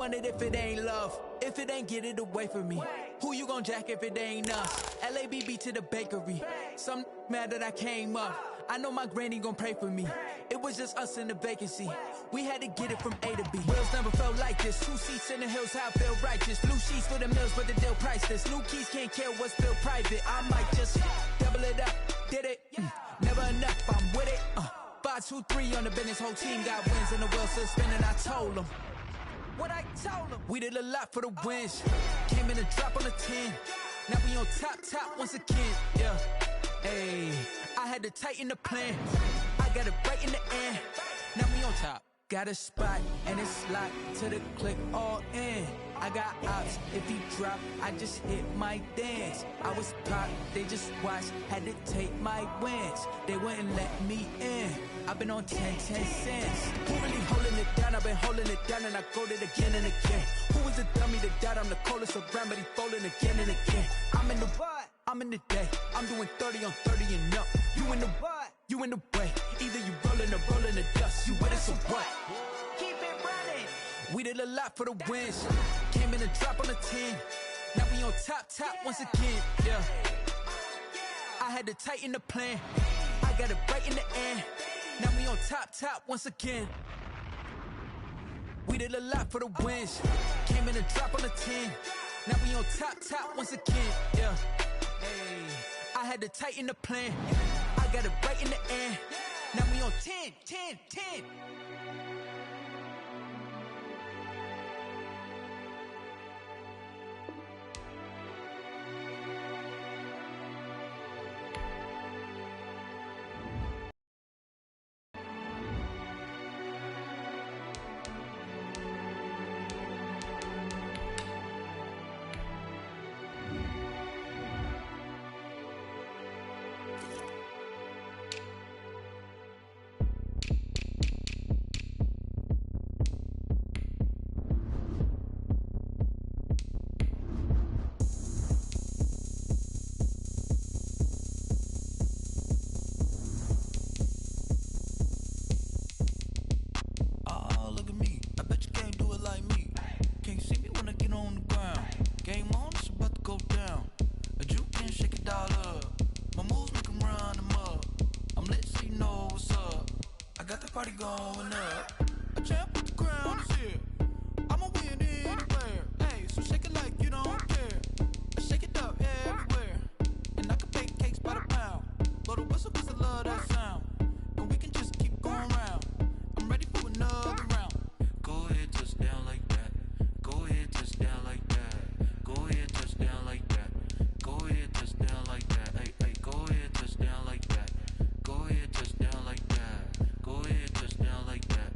Want it if it ain't love, if it ain't get it away from me. Who you gon' jack if it ain't us? LABB to the bakery. Some mad that I came up. I know my granny gon' pray for me. It was just us in the vacancy. We had to get it from A to B. Wheels never felt like this. 2 seats in the hills, how I feel righteous. Blue sheets for the mills, but the deal priceless. New keys can't care what's still private. I might just double it up, did it. Never enough, I'm with it. 5, 2, 3 on the business. Whole team got wins and the wheels still spinning. I told them what I told them. We did a lot for the wins. Came in and drop on the 10. Now we on top once again. Yeah, hey, I had to tighten the plan. I got it right in the end. Now we on top. Got a spot and it's locked to the click all in. I got ops, if he drop, I just hit my dance. I was popped, they just watched, had to take my wins. They wouldn't let me in. I've been on 10 cents. Who really holding it down? I've been holding it down and I go it again and again. Who was the dummy to doubt? I'm the coldest around, but he folding again and again. I'm in the what? I'm in the day. I'm doing 30 on 30 and up. You in the what? You in the way. Either you rolling or rolling the dust. You with us or what? Keep it running. We did a lot for the wins. Came in and drop on the 10. Now we on top once again. Yeah. I had to tighten the plan. I got it right in the end. Now we on top once again. We did a lot for the wins. Came in and drop on the 10. Now we on top once again. Yeah. Hey, I had to tighten the plan. I got it right in the end. Now we on 10. Party going up. A champ with the crown is here. I'ma win anywhere. Hey, so shake it like you don't care. Shake it up everywhere. And I can bake cakes by the pound. Blow the whistle 'cause I love that sound. And we can just keep going round. I'm ready for another round. Go ahead, touch down like that. Go ahead, touch down like that. Go ahead, touch down like that. Go ahead, touch down like that. Hey, hey, go ahead, touch down like that. Go ahead, touch down like that. Go ahead, touch down like that.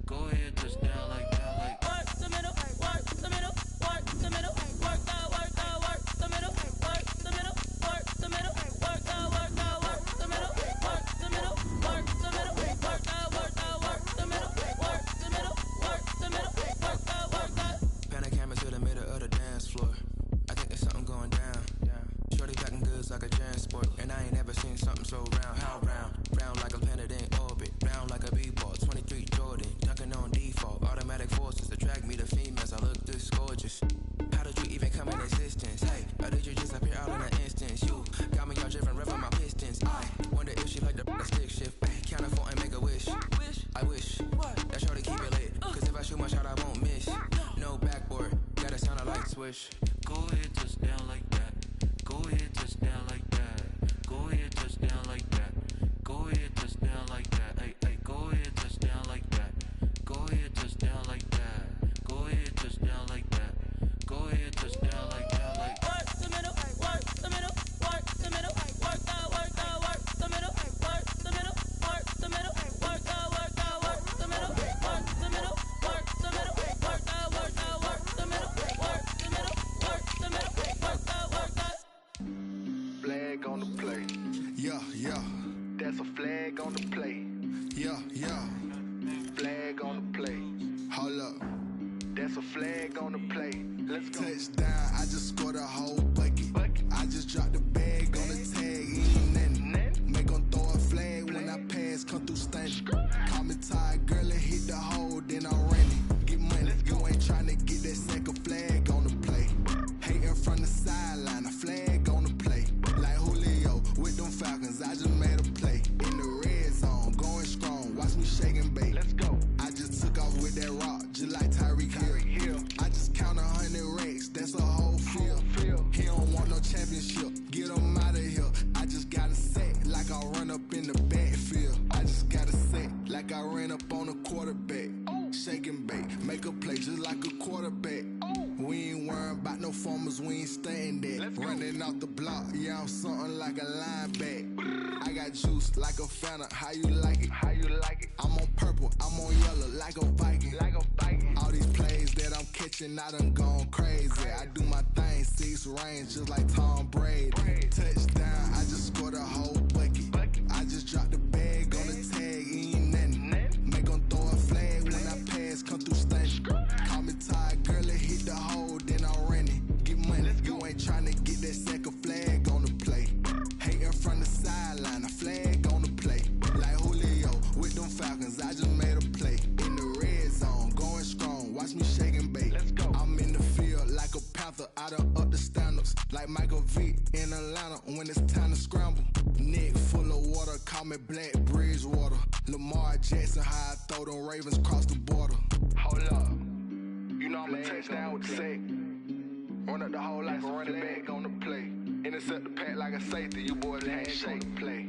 Go ahead, touch down like that. Like work the middle, work the middle, work the middle, work the middle, work the middle, work the middle, work the middle, work the middle, work the middle, work the middle, work the middle, work the middle, work the middle, work the. Pan a camera to the middle of the dance floor. I think there's something going down. Shorty packing goods like a transport, and I ain't never seen something so round. How round? Round like a planet in orbit, round like a b-ball. 23 Jordan, dunking on default. Automatic forces attract me to females. I look this gorgeous. How did you even come in existence? Hey, or did you just appear out in an instance? You got me all driven, revving my pistons. I wonder if she like the stick shift. Count it for and make a wish. I wish that shorty keep it lit. 'Cause if I shoot my shot, I won't miss. No backboard, gotta sound a light swish. Go ahead, touch down like that. Go ahead, touch down like that. Go ahead, touch down like that. Go ahead, touch down like that. Hey, hey, go ahead, touch down like that. Go ahead, touch down like that. Go ahead, touch down like that. Go ahead, touch down like that. Like work the middle, work the middle, work the middle, work the middle, work the middle, work the middle, work the middle, work the middle, work the middle, work the middle, work the middle, work the middle, work the middle, work the middle, work the. Flag on the play. Yeah. That's a flag on the play. Yeah. Flag on the play. Hold up. That's a flag on the play. Let's go. Touchdown, I just scored a whole bucket. I just dropped the bag on the tag, ain't nothing. Make 'em throw a flag when I pass, come through stunning. Call me tired, girl, and hit the hole, then I ran it. Get money, you ain't tryna get quarterback. We ain't worrying about no formers, we ain't staying there. Running off the block, yeah, I'm something like a linebacker. I got juice like a Fanta, how you like it? How you like it? I'm on purple, I'm on yellow, like a Viking. Like a Viking. All these plays that I'm catching, I done gone crazy. I do my thing, 6 range, just like Tom Brady. Touchdown, I just scored a whole bucket. I just dropped the bag on the tag, ain't nothing. Make 'em throw a flag when I pass, come through stunning. Call me tired, girl, it hit the hole, then I ran it. Get money, you ain't tryna get that second flag on the play. Hating from the sideline, a flag on the play. Like Julio with them Falcons, I just made a play. In the red zone, going strong, watch me shake and bake. I'm in the field like a panther, I done up the standards. Like Michael Vick in Atlanta when it's time to scramble. Neck full of water, call me Black Bridgewater. Lamar Jackson, how I throw them Ravens cross the border. Hold up. You know I'm a touchdown with the sack. Run up the whole like a running back on the play. Intercept the pack like a safety, you boys hands on the play.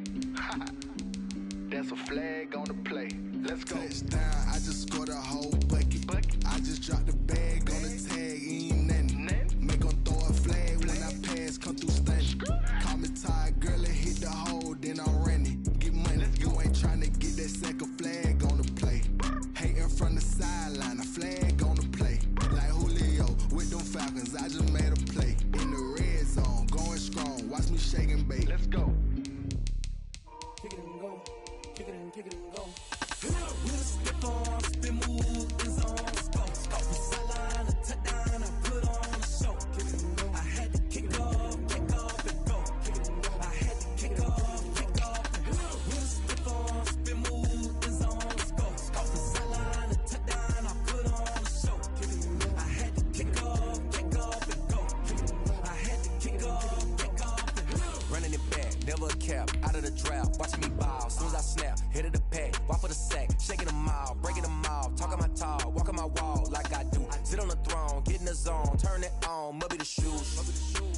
That's a flag on the play. Let's go. Touchdown, I just scored a whole bucket. I just dropped the bag on the tag, ain't nothing. Make 'em throw a flag when I pass, come through stunning. Call me tired, girl, it hit the hole, then I ran it. Get money, you ain't tryna get that second flag on the play. Hating from the sideline, a flag on the play. Like Julio with them Falcons, I just made a play. In the red zone, going strong, watch me shake and bake. Let's go. Kick it and go. Kick it and go. With a step on, spin move, is on, go. From sideline to touchdown, I put on a show. Kick it and go. I had to kick off and go. Kick it and go. I had to kick off and go. With a step on, spin move, is on, go. From sideline to touchdown, I put on a show. Kick it and go. I had to kick off and go. Kick it and go. I had to kick off and go. Running it back, never a cap, out of the draft, watching me ball, soon as I snap, hit of the pack, walk for the sack, shaking them all, breaking them off, talking my talk, walking my wall like I do, sit on the throne, get in the zone, turn it on, must be the shoes,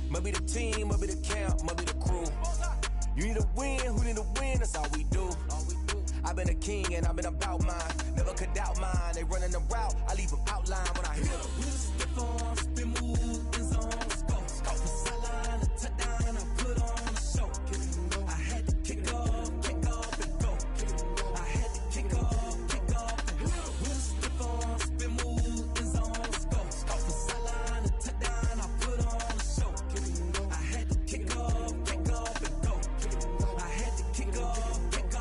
must be the team, must be the camp, must be the crew, you need a win, who need a win, that's all we do, I've been a king and I've been about mine, never could doubt mine, they running the route, I leave them outline when I hit them. With a step on, spin move, is on, go. From sideline to touchdown, I put on a show. Kick it and go. I had to kick off and go. Kick it and go. I had to kick off and go. With a step on, spin move, is on, go. From sideline to touchdown, I put on a show. Kick it and go. I had to kick off and go. Kick it and go. I had to kick off and go.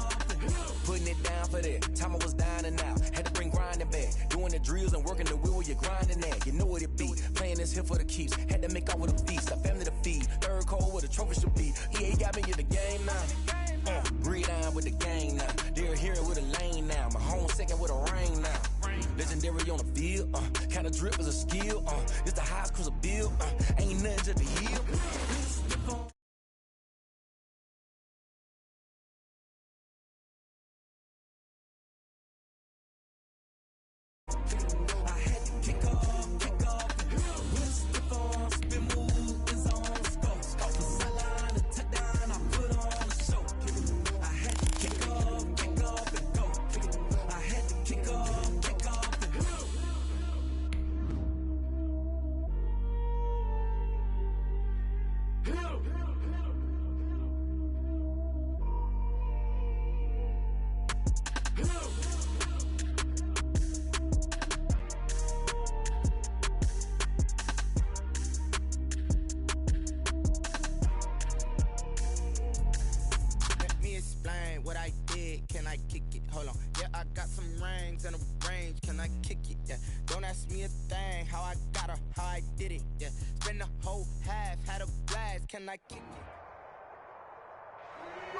Putting it down for that. Time I was down and out. Had to bring grinding back. Doing the drills and working the wheel where you're grinding at. You know what it be. Playing this here for the keeps. Had to make out with a feast. A family to feed. Third cold where the trophy should be. EA got me in the game now. Breathe down with the game now. They're here with a lane now. My home second with a rain now. Legendary on the field. Kind of drip is a skill. It's the highest cruiser bill. Ain't nothing just to heal. I had to kick off and go. With a step on, spin move, is on, go. From sideline to touchdown, I put on a show. Kick it and go. I had to kick off and go. Kick it and go. I had to kick off and go. Let me explain what I did. Can I kick it? Hold on. Yeah, I got some rings and a range. Can I kick it? Yeah. Don't ask me a thing. How I got her, how I did it. Yeah. Spend the whole half, had a blast. Can I kick it?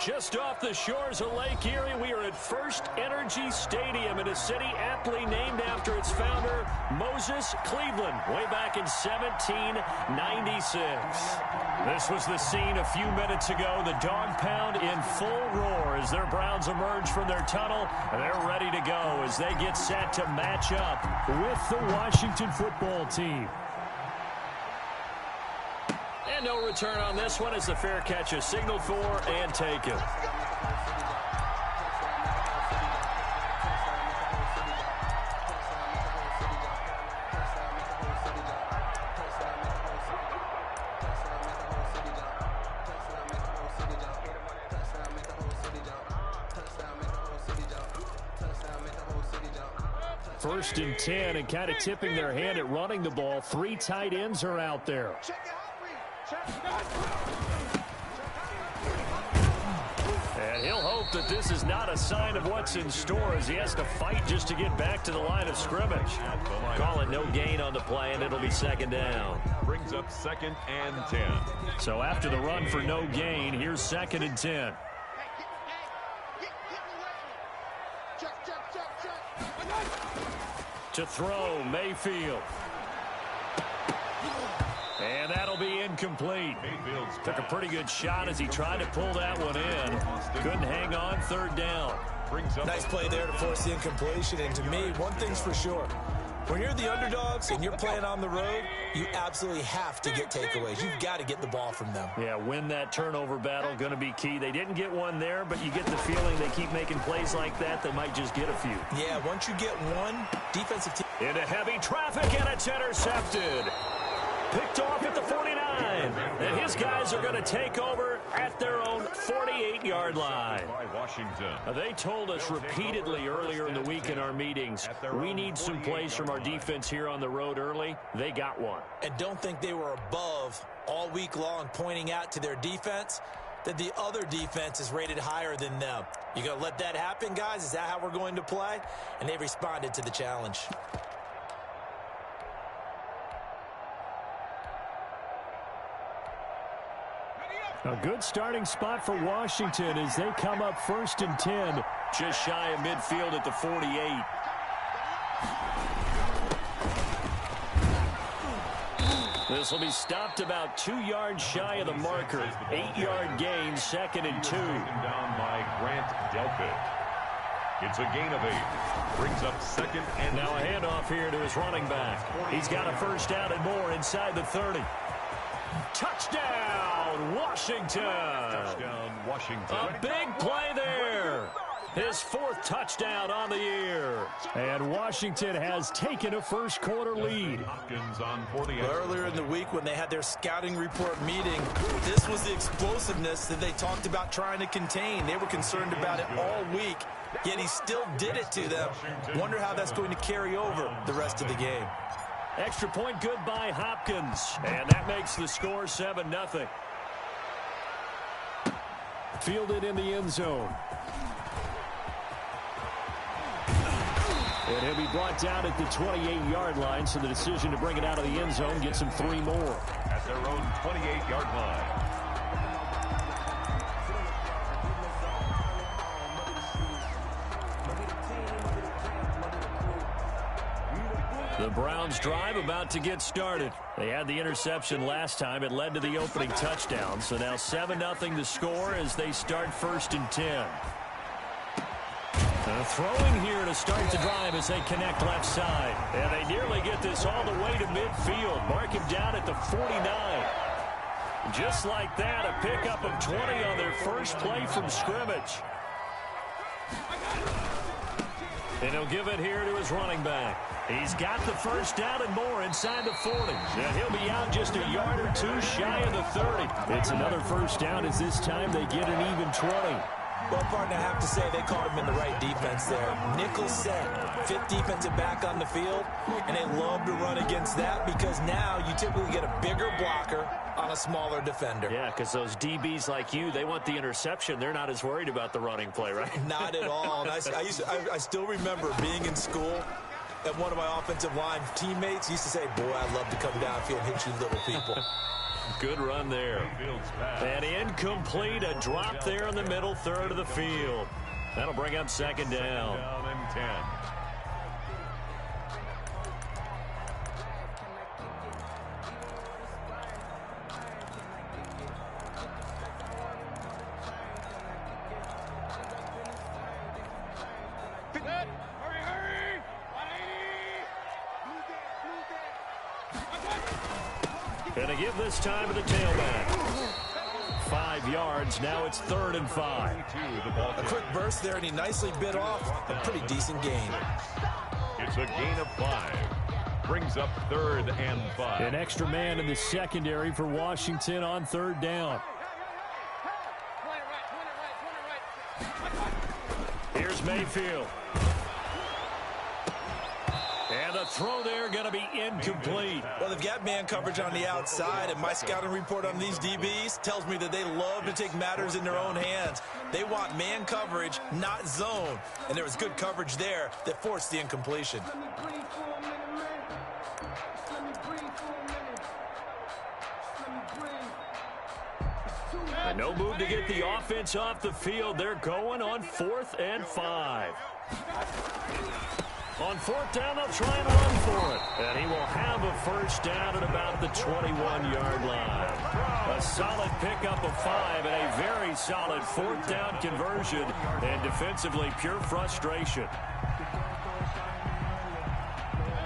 Just off the shores of Lake Erie, we are at First Energy Stadium in a city aptly named after its founder, Moses Cleveland, way back in 1796. This was the scene a few minutes ago. The Dog Pound in full roar as their Browns emerge from their tunnel. They're ready to go as they get set to match up with the Washington football team. And no return on this one as the fair catch is signaled for and taken. 1st and 10, and kind of tipping their hand at running the ball. 3 tight ends are out there. And he'll hope that this is not a sign of what's in store as he has to fight just to get back to the line of scrimmage. Call it no gain on the play, and it'll be 2nd down. Brings up 2nd and 10. So after the run for no gain, here's 2nd and 10. To throw, Mayfield. And that'll be incomplete. Took a pretty good shot as he tried to pull that one in. Couldn't hang on, 3rd down. Nice play there to force the incompletion. And to me, one thing's for sure. When you're the underdogs and you're playing on the road, you absolutely have to get takeaways. You've got to get the ball from them. Yeah, win that turnover battle, going to be key. They didn't get one there, but you get the feeling they keep making plays like that, they might just get a few. Yeah, once you get one, defensive team. Into heavy traffic, and it's intercepted. Picked off at the 49. And his guys are going to take over at their own 48-yard line. They told us repeatedly earlier in the week in our meetings, we need some plays from our defense here on the road early. They got one. And don't think they were above all week long pointing out to their defense that the other defense is rated higher than them. You going to let that happen, guys? Is that how we're going to play? And they responded to the challenge. A good starting spot for Washington as they come up 1st and 10. Just shy of midfield at the 48. This will be stopped about 2 yards shy of the marker. 8-yard gain, 2nd and 2. Down by Grant Delpit. It's a gain of 8. Brings up 2nd and now a handoff here to his running back. He's got a 1st down and more inside the 30. Touchdown, Washington. Touchdown, Washington. A big play there. His 4th touchdown on the year. And Washington has taken a first-quarter lead. Hopkins on for the earlier in the week when they had their scouting report meeting, this was the explosiveness that they talked about trying to contain. They were concerned about it all week, yet he still did it to them. Wonder how that's going to carry over the rest of the game. Extra point good by Hopkins. And that makes the score 7-0. Fielded in the end zone. And he'll be brought down at the 28-yard line, so the decision to bring it out of the end zone gets him 3 more. At their own 28-yard line. The Browns drive about to get started. They had the interception last time. It led to the opening touchdown. So now 7-0 the score as they start 1st and 10. Throwing here to start the drive as they connect left side. And they nearly get this all the way to midfield. Mark him down at the 49. Just like that, a pickup of 20 on their first play from scrimmage. And he'll give it here to his running back. He's got the 1st down and more inside the 40. And he'll be out just a yard or 2 shy of the 30. It's another 1st down as this time they get an even 20. Well, partner, I have to say they caught him in the right defense there. Nickel set, 5th defensive back on the field, and they love to run against that because now you typically get a bigger blocker on a smaller defender. Yeah, because those DBs like you, they want the interception. They're not as worried about the running play, right? Not at all. And I still remember being in school, and one of my offensive line teammates used to say, boy, I'd love to come downfield and hit you little people. Good run there. And incomplete, a drop there in the middle third of the field. That'll bring up 2nd down. Down and 10. Gonna give this time to the tailback. 5 yards, now it's 3rd and 5. A quick burst there, and he nicely bit off a pretty decent gain. It's a gain of 5. Brings up 3rd and 5. An extra man in the secondary for Washington on 3rd down. Here's Mayfield. the throw there going to be incomplete. Well, they've got man coverage on the outside, and my scouting report on these DBs tells me that they love to take matters in their own hands. They want man coverage, not zone. And there was good coverage there that forced the incompletion. And no move to get the offense off the field. They're going on 4th and 5. On 4th down, they'll try and run for it. And he will have a first down at about the 21-yard line. A solid pickup of 5 and a very solid 4th down conversion. And defensively, pure frustration.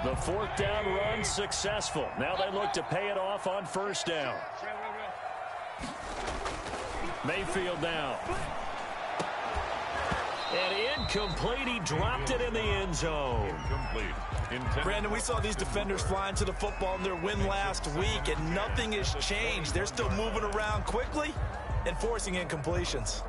The 4th down run successful. Now they look to pay it off on 1st down. Mayfield now. And incomplete. He dropped it in the end zone. Incomplete. Brandon, we saw these defenders flying to the football in their win last week, and nothing has changed. They're still moving around quickly and forcing incompletions.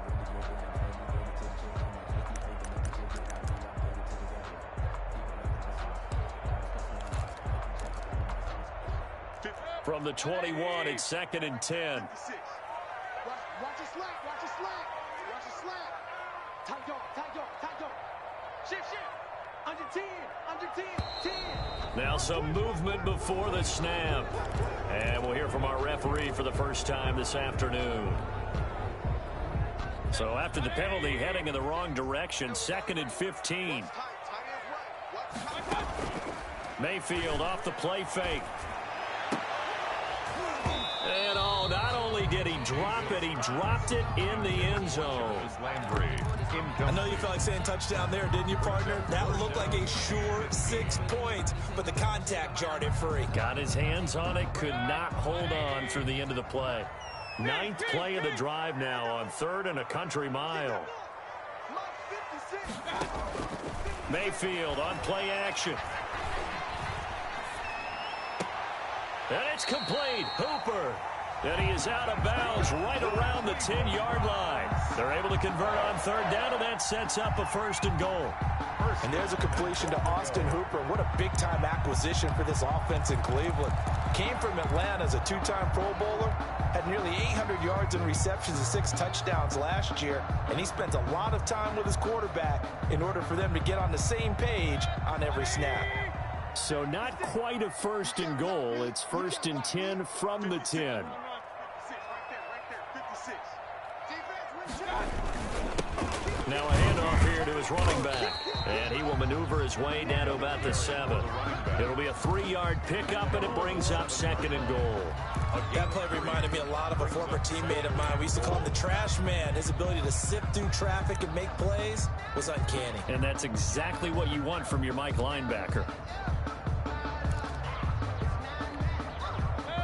From the 21, it's 2nd and 10. Watch the slack, watch the slack, watch the slack. Tight up. Shift. Under 10, under 10, 10. Now some movement before the snap. And we'll hear from our referee for the first time this afternoon. So after the penalty heading in the wrong direction, 2nd and 15. Mayfield off the play fake. And not only did he drop it, he dropped it in the end zone. I know you felt like saying touchdown there, didn't you, partner? That looked like a sure 6 points, but the contact jarred it free. Got his hands on it, could not hold on through the end of the play. 9th play of the drive now on 3rd and a country mile. Mayfield on play action. And it's complete. Hooper. And he is out of bounds right around the 10-yard line. They're able to convert on 3rd down, and that sets up a 1st and goal. And there's a completion to Austin Hooper. What a big-time acquisition for this offense in Cleveland. Came from Atlanta as a 2-time Pro Bowler. Had nearly 800 yards in receptions and 6 touchdowns last year. And he spent a lot of time with his quarterback in order for them to get on the same page on every snap. So not quite a 1st and goal. It's 1st and 10 from the 10. Now a handoff here to his running back. And he will maneuver his way down to about the 7. It'll be a 3-yard pickup, and it brings up 2nd and goal. That play reminded me a lot of a former teammate of mine. We used to call him the trash man. His ability to sift through traffic and make plays was uncanny. And that's exactly what you want from your Mike linebacker.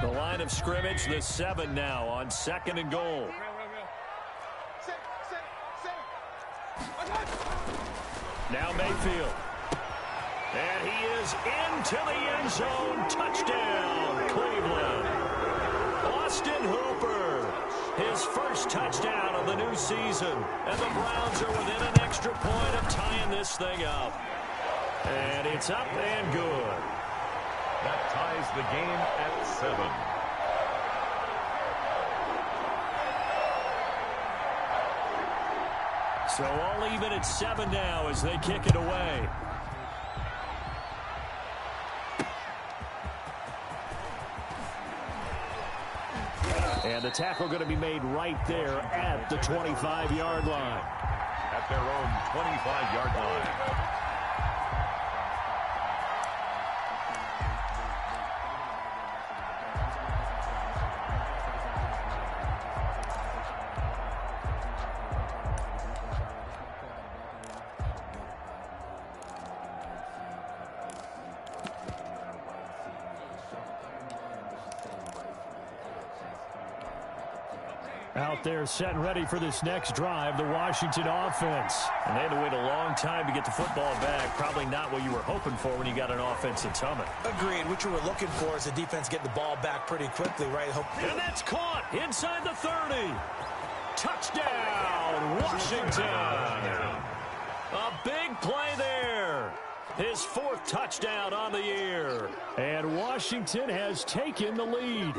The line of scrimmage, the 7 now on 2nd and goal. Now Mayfield. And he is into the end zone. Touchdown, Cleveland. Austin Hooper. His first touchdown of the new season. And the Browns are within an extra point of tying this thing up. And it's up and good. That ties the game at 7. So all even at 7 now as they kick it away. And the tackle going to be made right there at the 25-yard line. At their own 25-yard line. Out there set and ready for this next drive, the Washington offense. And they had to wait a long time to get the football back. Probably not what you were hoping for when you got an offense that's humming. Agreed. What you were looking for is the defense getting the ball back pretty quickly, right? And that's caught inside the 30. Touchdown, Washington. A big play there. His 4th touchdown on the year. And Washington has taken the lead.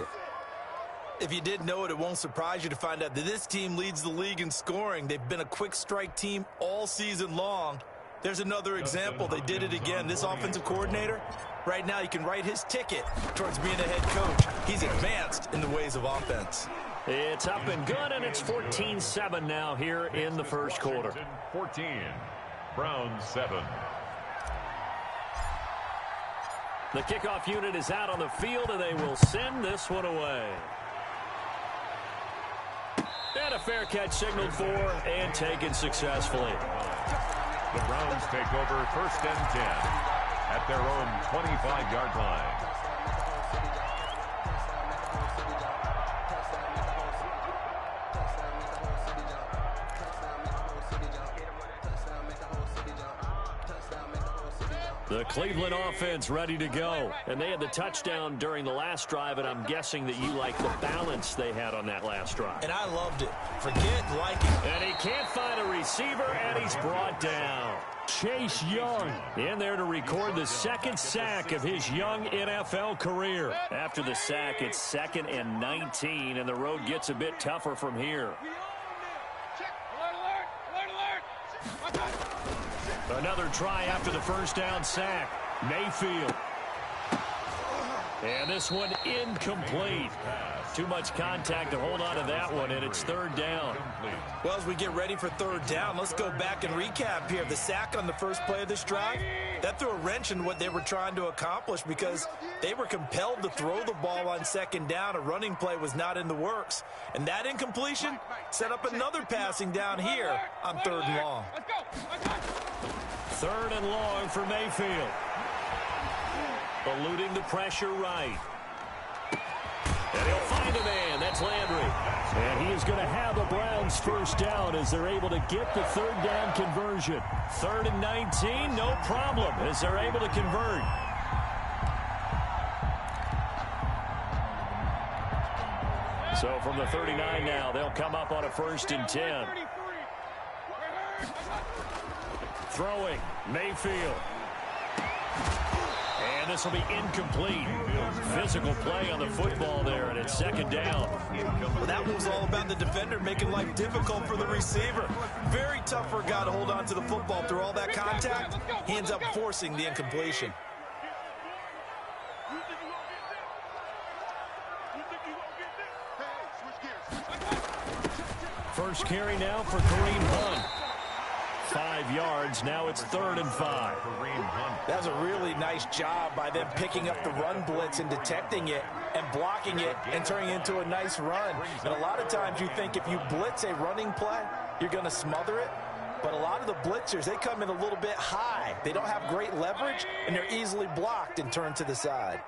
If you didn't know it, it won't surprise you to find out that this team leads the league in scoring. They've been a quick strike team all season long. There's another example. They did it again. This offensive coordinator, right now you can write his ticket towards being a head coach. He's advanced in the ways of offense. It's up and good, and it's 14-7 now here in the first quarter. 14, Browns 7. The kickoff unit is out on the field, and they will send this one away. And a fair catch signaled for and taken successfully. The Browns take over 1st and 10 at their own 25-yard line. The Cleveland offense ready to go. And they had the touchdown during the last drive, and I'm guessing that you like the balance they had on that last drive. And I loved it. Forget liking. And he can't find a receiver, and he's brought down. Chase Young in there to record the 2nd sack of his young NFL career. After the sack, it's 2nd and 19, and the road gets a bit tougher from here. Another try after the first down sack. Mayfield. And this one incomplete. Too much contact to hold on to that one, and it's 3rd down. Well, as we get ready for 3rd down, let's go back and recap here. The sack on the first play of this drive, that threw a wrench in what they were trying to accomplish because they were compelled to throw the ball on 2nd down. A running play was not in the works. And that incompletion set up another passing down here on 3rd and long. 3rd and long for Mayfield. Eluding the pressure right. And he'll find a man. That's Landry. And he is going to have the Browns 1st down as they're able to get the 3rd down conversion. 3rd and 19, no problem as they're able to convert. So from the 39 now, they'll come up on a 1st and 10. Throwing, Mayfield. And this will be incomplete. Physical play on the football there, and it's 2nd down. Well, that was all about the defender making life difficult for the receiver. Very tough for a guy to hold on to the football through all that contact. He ends up forcing the incompletion. First carry now for Kareem Hunt. 5 yards. Now it's 3rd and 5. That was a really nice job by them picking up the run blitz and detecting it and blocking it and turning it into a nice run. And a lot of times you think if you blitz a running play, you're going to smother it. But a lot of the blitzers, they come in a little bit high. They don't have great leverage, and they're easily blocked and turned to the side.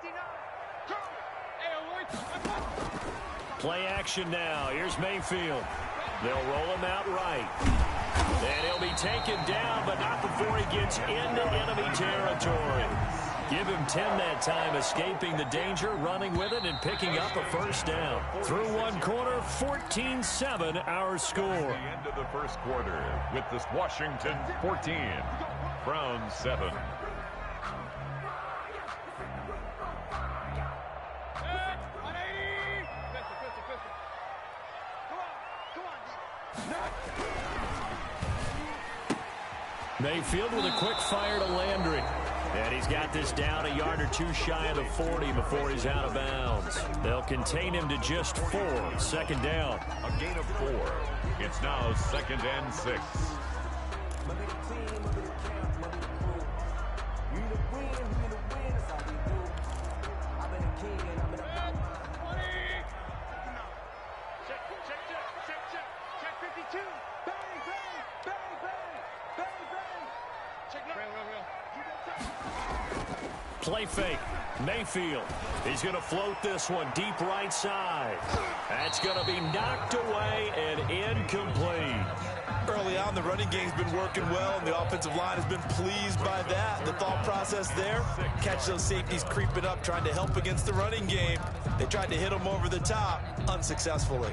Play action now. Here's Mayfield. They'll roll him out right. And he'll be taken down, but not before he gets into enemy territory. Give him 10 that time, escaping the danger, running with it, and picking up a 1st down. Through one quarter, 14-7 our score. End of the first quarter with this Washington 14, Browns 7. Mayfield with a quick fire to Landry. And he's got this down a yard or 2 shy of the 40 before he's out of bounds. They'll contain him to just 4. 2nd down. A gain of 4. It's now 2nd and 6. Play fake. Mayfield. He's going to float this one deep right side. That's going to be knocked away and incomplete. Early on, the running game's been working well, and the offensive line has been pleased by that. The thought process there, catch those safeties creeping up, trying to help against the running game. They tried to hit them over the top, unsuccessfully.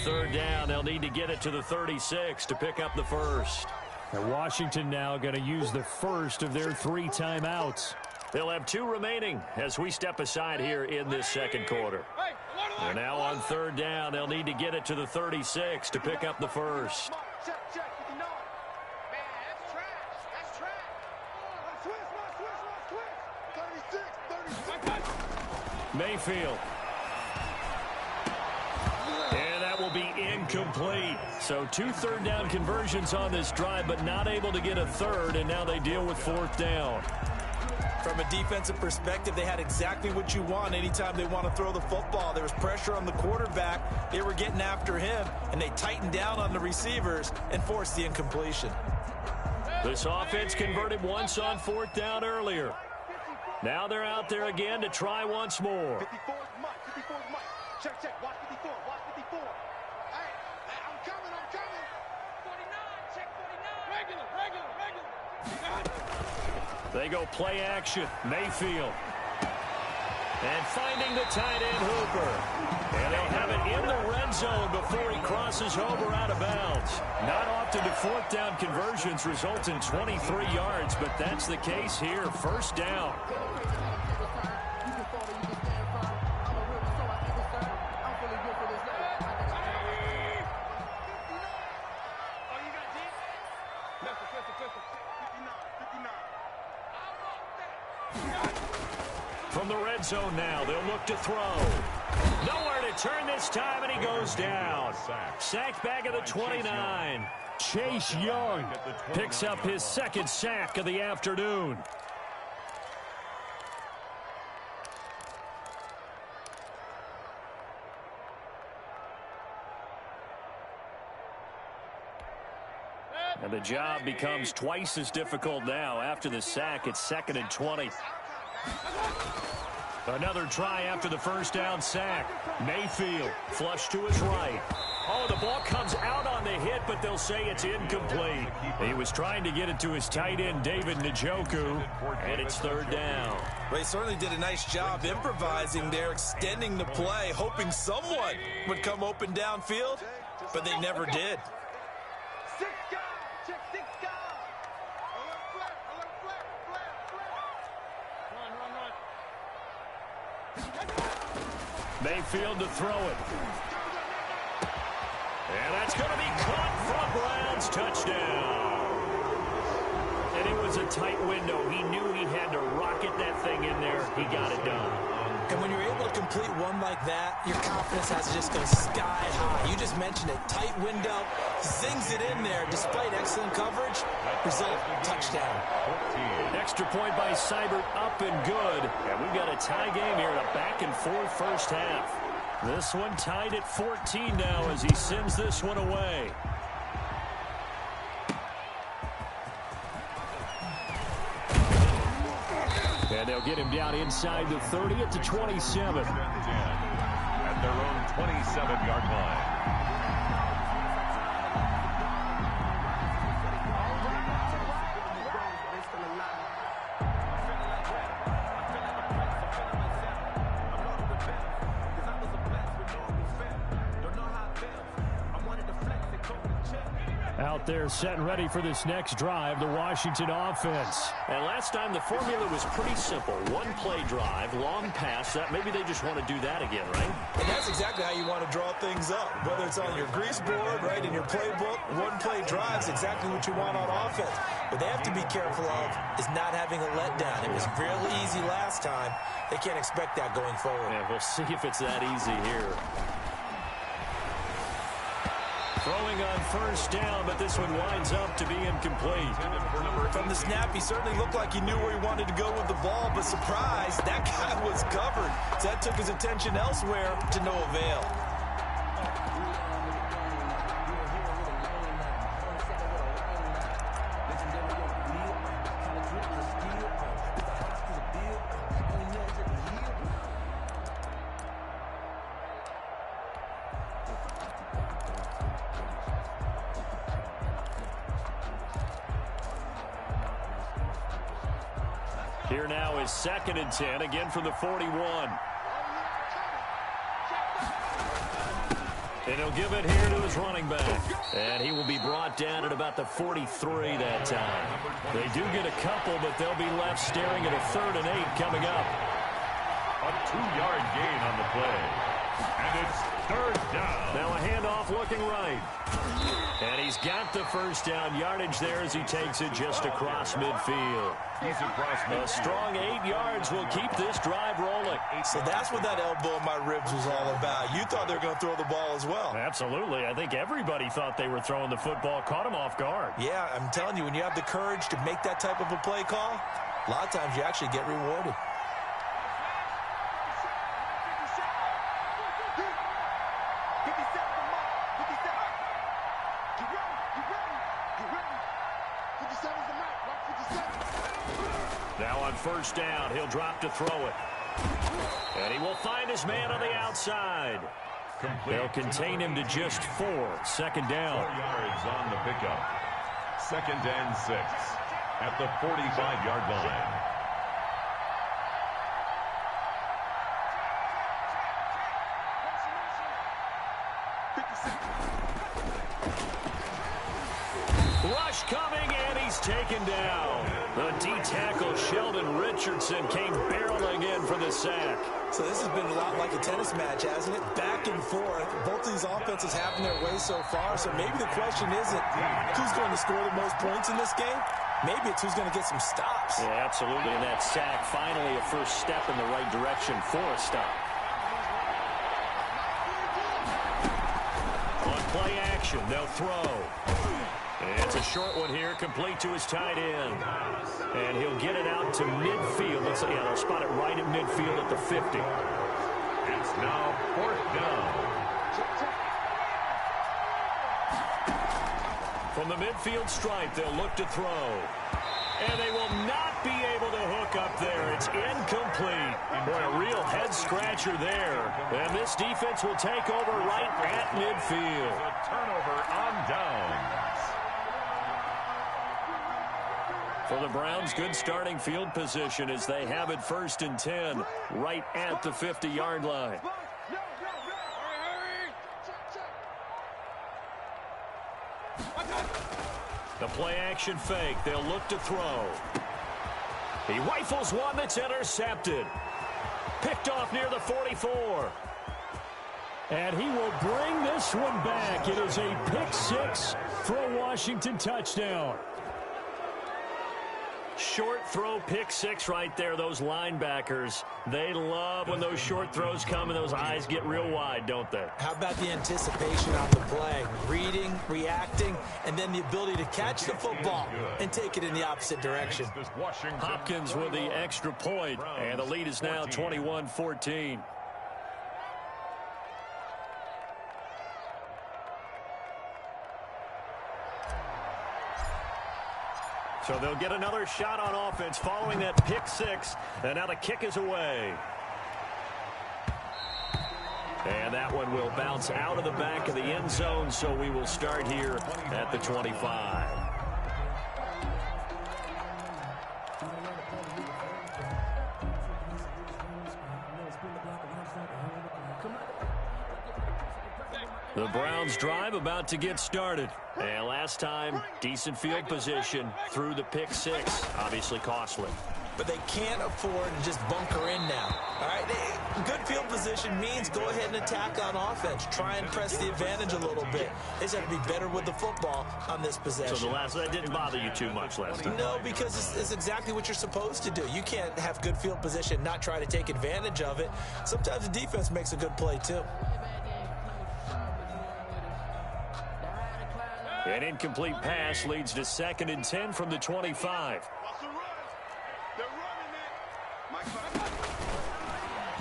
third down. They'll need to get it to the 36 to pick up the first. And Washington now going to use the first of their 3 timeouts. They'll have 2 remaining as we step aside here in this second quarter. They're now on third down. They'll need to get it to the 36 to pick up the first. Mayfield. And that will be incomplete. So 2 third down conversions on this drive, but not able to get a third, and now they deal with fourth down. From a defensive perspective, they had exactly what you want anytime they want to throw the football. There was pressure on the quarterback. They were getting after him, and they tightened down on the receivers and forced the incompletion. This offense converted once on fourth down earlier. Now they're out there again to try once more. 54 is Mike. 54 is Mike. Check, check. Watch 54. Watch 54. Hey, I'm coming. 49. Check 49. Regular. They go play action. Mayfield. And finding the tight end Hooper. And they'll have it in the red zone before he crosses over out of bounds. Not often do fourth down conversions result in 23 yards, but that's the case here. First down. From the red zone now, they'll look to throw. Nowhere to turn this time, and he goes down. Sacked back at the 29. Chase Young Picks up his second sack of the afternoon. And the job becomes twice as difficult now. After the sack, it's 2nd and 20. Another try after the first down sack. Mayfield flush to his right. Oh, the ball comes out on the hit, but they'll say it's incomplete. He was trying to get it to his tight end, David Njoku, and it's third down. Well, he certainly did a nice job improvising there, extending the play, hoping someone would come open downfield, but they never did. Mayfield to throw it. And that's going to be caught from Browns. Touchdown. And it was a tight window. He knew he had to rocket that thing in there. He got it done. And when you're able to complete one like that, your confidence has to just go sky high. You just mentioned it. Tight window. Zings it in there despite excellent coverage. Result, touchdown. Extra point by Seibert, up and good. And we've got a tie game here in a back-and-forth first half. This one tied at 14 now as he sends this one away. And they'll get him down inside the 30 at the 27. At their own 27-yard line. Out there set and ready for this next drive, the Washington offense. And last time the formula was pretty simple. One play drive, long pass. That maybe they just want to do that again, right? And that's exactly how you want to draw things up. Whether it's on your grease board, right, in your playbook, one play drive is exactly what you want on offense. What they have to be careful of is not having a letdown. It was really easy last time. They can't expect that going forward. Yeah, we'll see if it's that easy here. Throwing on first down, but this one winds up to be incomplete. From the snap, he certainly looked like he knew where he wanted to go with the ball, but surprise, that guy was covered. So that took his attention elsewhere to no avail. Here now is 2nd and 10, again from the 41. And he'll give it here to his running back. And he will be brought down at about the 43 that time. They do get a couple, but they'll be left staring at a 3rd and 8 coming up. A 2-yard gain on the play. And it's 3rd down. Now a handoff looking right. And he's got the first down yardage there as he takes it just across midfield. He's across midfield. A strong 8 yards will keep this drive rolling. So that's what that elbow in my ribs was all about. You thought they were going to throw the ball as well. Absolutely. I think everybody thought they were throwing the football, caught him off guard. Yeah, I'm telling you, when you have the courage to make that type of a play call, a lot of times you actually get rewarded. Now on first down, he'll drop to throw it. And he will find his man on the outside. They'll contain him to just 4. 2nd down. 4 yards on the pickup. 2nd and 6 at the 45-yard line. Rush coming, and he's taken down. The D-tackle Sheldon Richardson came barreling in for the sack. So this has been a lot like a tennis match, hasn't it? Back and forth. Both of these offenses having their way so far. So maybe the question isn't who's going to score the most points in this game. Maybe it's who's going to get some stops. Yeah, absolutely. And that sack, finally a first step in the right direction for a stop. On play action, they'll throw. It's a short one here, complete to his tight end. And he'll get it out to midfield. Yeah, they'll spot it right at midfield at the 50. It's now 4th down. From the midfield stripe, they'll look to throw. And they will not be able to hook up there. It's incomplete. Boy, a real head-scratcher there. And this defense will take over right at midfield. A turnover on downs. For the Browns, good starting field position as they have it 1st and 10 right at the 50-yard line. The play-action fake. They'll look to throw. He rifles one that's intercepted. Picked off near the 44. And he will bring this one back. It is a pick-6 for a Washington touchdown. Short throw, pick-6 right there. Those linebackers, they love when those short throws come and those eyes get real wide, don't they? How about the anticipation on the play? Reading, reacting, and then the ability to catch the football and take it in the opposite direction. Hopkins with the extra point, and the lead is now 21-14. So they'll get another shot on offense following that pick-6, and now the kick is away. And that one will bounce out of the back of the end zone, so we will start here at the 25. The Browns drive about to get started. And last time, decent field position through the pick-6. Obviously costly. But they can't afford to just bunker in now. All right, good field position means go ahead and attack on offense. Try and press the advantage a little bit. They just have to be better with the football on this possession. So that didn't bother you too much last time? No, because it's exactly what you're supposed to do. You can't have good field position, not try to take advantage of it. Sometimes the defense makes a good play, too. An incomplete pass leads to 2nd and 10 from the 25.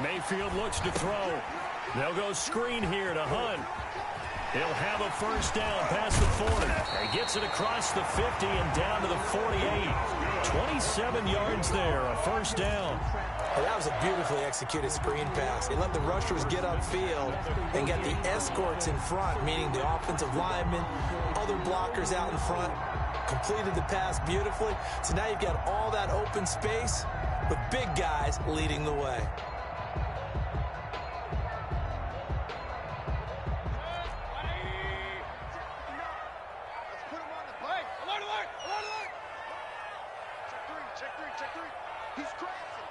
Mayfield looks to throw. They'll go screen here to Hunt. He'll have a first down past the 40. He gets it across the 50 and down to the 48. 27 yards there, a first down. Well, that was a beautifully executed screen pass. He let the rushers get upfield and get the escorts in front, meaning the offensive linemen, other blockers out in front, completed the pass beautifully. So now you've got all that open space with big guys leading the way. Check three. He's crashing.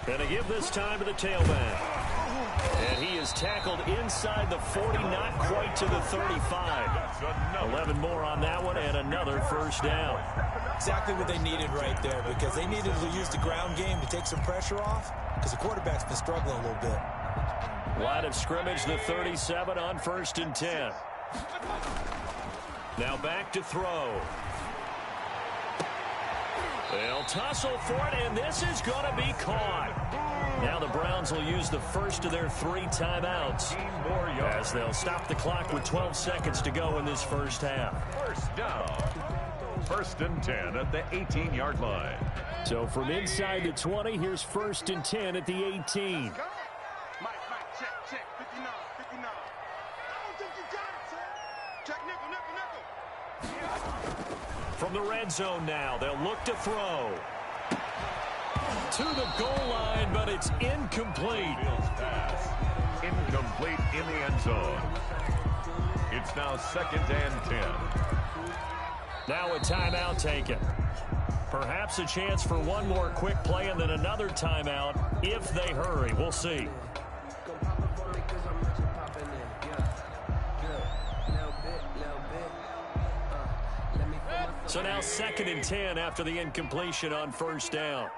And to give this time to the tailback. And he is tackled inside the 40, not quite to the 35. 11 more on that one, and another first down. Exactly what they needed right there, because they needed to use the ground game to take some pressure off, because the quarterback's been struggling a little bit. Line of scrimmage, the 37 on 1st and 10. Now back to throw. They'll tussle for it, and this is going to be caught. Now the Browns will use the first of their 3 timeouts as they'll stop the clock with 12 seconds to go in this first half. First down. 1st and 10 at the 18-yard line. So from inside the 20, here's 1st and 10 at the 18. Mike, check, 59. I don't think you got it, sir. Check, nickel. From the red zone now, they'll look to throw. To the goal line, but it's incomplete. Pass. Incomplete in the end zone. It's now 2nd and 10. Now a timeout taken. Perhaps a chance for one more quick play and then another timeout if they hurry. We'll see. So now 2nd and 10 after the incompletion on first down.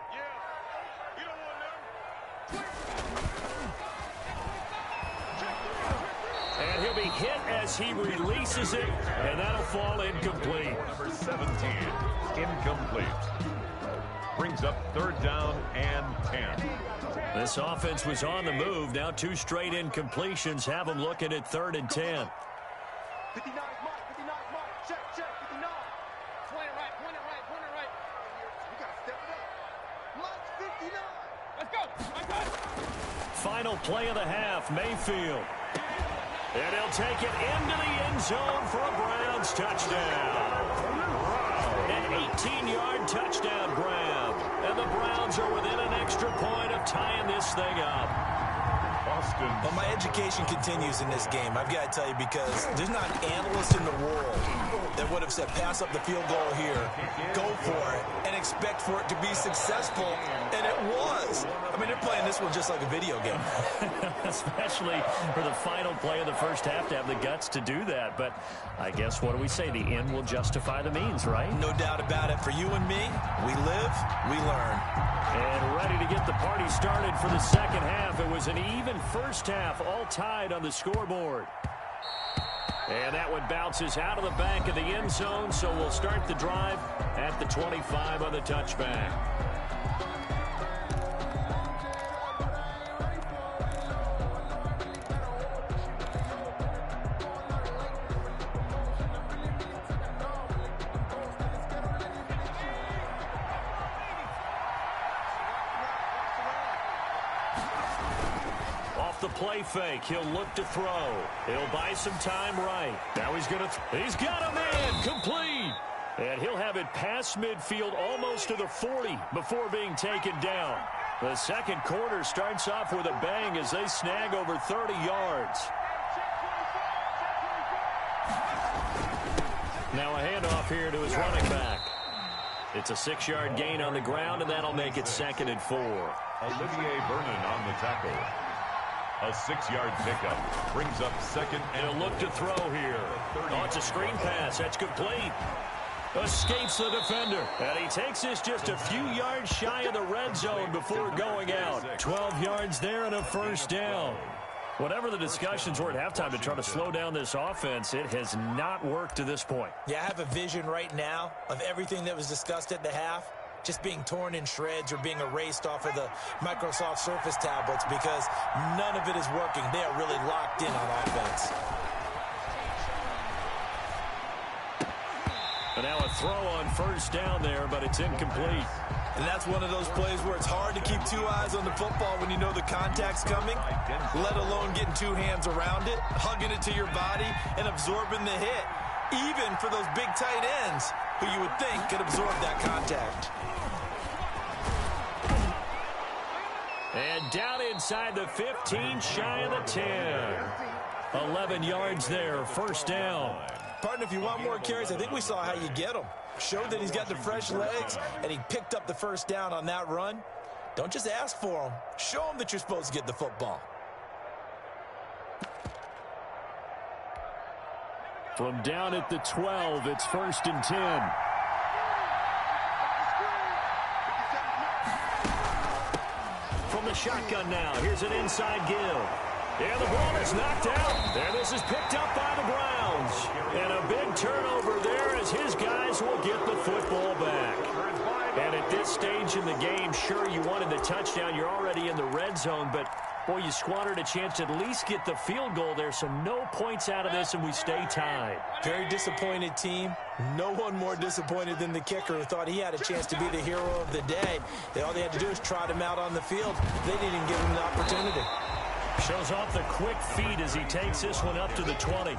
And he'll be hit as he releases it, and that'll fall incomplete. Number 17, incomplete. Brings up 3rd down and 10. This offense was on the move. Now 2 straight incompletions have them looking at 3rd and 10. 59 Mike. Check, 59. Point it right. We got to step it up. Mike's 59. Let's go. Final play of the half, Mayfield. And he'll take it into the end zone for a Browns touchdown. An 18-yard touchdown grab. And the Browns are within an extra point of tying this thing up. Well, my education continues in this game, I've got to tell you, because there's not an analyst in the world that would have said pass up the field goal here, go for it, and expect for it to be successful, and it was. I mean, they're playing this one just like a video game. Especially for the final play of the first half to have the guts to do that. But I guess, what do we say? The end will justify the means, right? No doubt about it. For you and me, we live, we learn. And ready to get the party started for the second half. It was an even first half, all tied on the scoreboard. And that one bounces out of the back of the end zone, so we'll start the drive at the 25 on the touchback. The play fake. He'll look to throw. He'll buy some time right. Now he's going to he's got a man complete. And he'll have it past midfield almost to the 40 before being taken down. The second quarter starts off with a bang as they snag over 30 yards. Now a handoff here to his running back. It's a 6-yard gain on the ground, and that'll make it 2nd and 4. Olivier Vernon on the tackle. A 6-yard pickup brings up 2nd and a look to throw here. Oh, it's a screen pass. That's complete. Escapes the defender. And he takes this just a few yards shy of the red zone before going out. 12 yards there and a first down. Whatever the discussions were at halftime to try to slow down this offense, it has not worked to this point. Yeah, I have a vision right now of everything that was discussed at the half just being torn in shreds or being erased off of the Microsoft Surface tablets, because none of it is working. They are really locked in on offense. And now a throw on first down there, but it's incomplete. And that's one of those plays where it's hard to keep 2 eyes on the football when you know the contact's coming, let alone getting 2 hands around it, hugging it to your body, and absorbing the hit, even for those big tight ends who you would think could absorb that contact. And down inside the 15, shy of the 10. 11 yards there, first down. Partner, if you want more carries, I think we saw how you get them. Showed that he's got the fresh legs, and he picked up the first down on that run. Don't just ask for him. Show him that you're supposed to get the football. From down at the 12, it's 1st and 10. From the shotgun now, here's an inside give. And the ball is knocked out. And this is picked up by the Browns. And a big turnover there as his guys will get the football back. And at this stage in the game, sure, you wanted the touchdown. You're already in the red zone, but boy, you squandered a chance to at least get the field goal there, so no points out of this, and we stay tied. Very disappointed team. No one more disappointed than the kicker who thought he had a chance to be the hero of the day. All they had to do is trot him out on the field. They didn't even give him the opportunity. Shows off the quick feet as he takes this one up to the 20.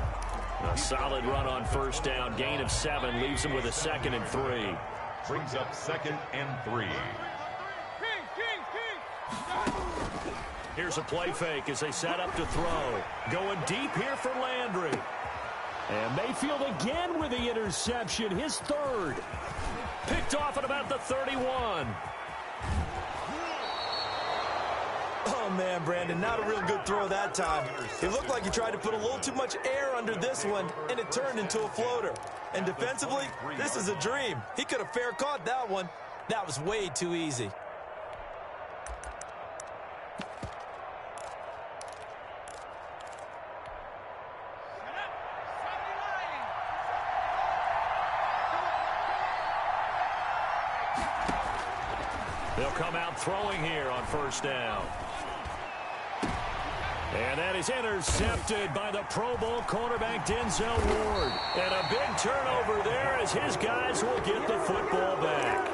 A solid run on first down. Gain of 7 leaves him with a 2nd and 3. Brings up 2nd and 3. Here's a play fake as they set up to throw. Going deep here for Landry. And Mayfield again with the interception, his 3rd. Picked off at about the 31. Oh, man, Brandon, not a real good throw that time. It looked like he tried to put a little too much air under this one, and it turned into a floater. And defensively, this is a dream. He could have fair caught that one. That was way too easy. They'll come out throwing here on first down. And that is intercepted by the Pro Bowl cornerback Denzel Ward. And a big turnover there as his guys will get the football back.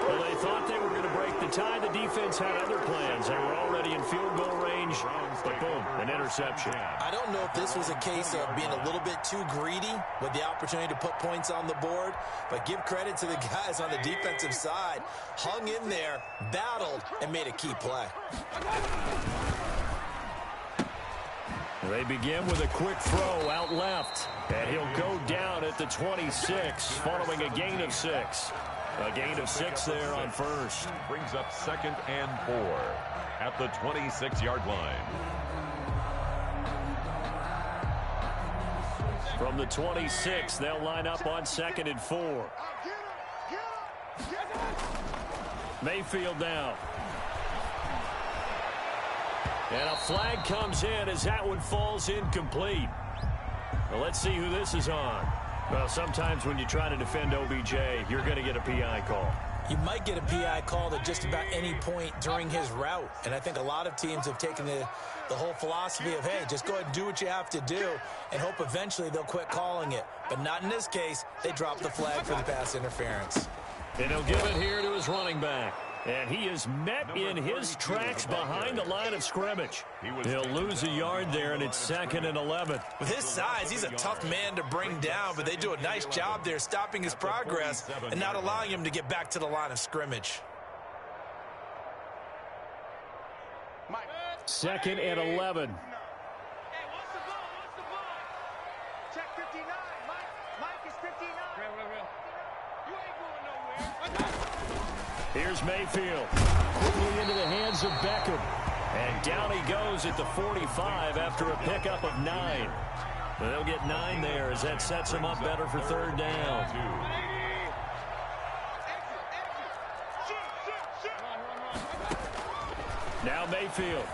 Well, they thought they were going to break the tie. The defense had other plans. They were already in field goal range, but boom, an interception. I don't know if this was a case of being a little bit too greedy with the opportunity to put points on the board, but give credit to the guys on the defensive side. Hung in there, battled, and made a key play. They begin with a quick throw out left, and he'll go down at the 26 following a gain of 6. A gain of 6 there on first. Brings up 2nd and 4 at the 26-yard line. From the 26, they'll line up on 2nd and 4. Mayfield now. And a flag comes in as that one falls incomplete. Well, let's see who this is on. Well, sometimes when you try to defend OBJ, you're going to get a PI call. You might get a PI call at just about any point during his route. And I think a lot of teams have taken the whole philosophy of, hey, just go ahead and do what you have to do and hope eventually they'll quit calling it. But not in this case. They dropped the flag for the pass interference. And he'll give it here to his running back. And he is met in his tracks behind the line of scrimmage. He'll lose a yard there, and it's 2nd and 11. With his size, he's a tough man to bring down, but they do a nice job there stopping his progress and not allowing him to get back to the line of scrimmage. 2nd and 11. Check 59, Mike is 59. You ain't going nowhere. Here's Mayfield. Quickly into the hands of Beckham. And down he goes at the 45 after a pickup of 9. They'll get 9 there as that sets him up better for 3rd down. Now Mayfield.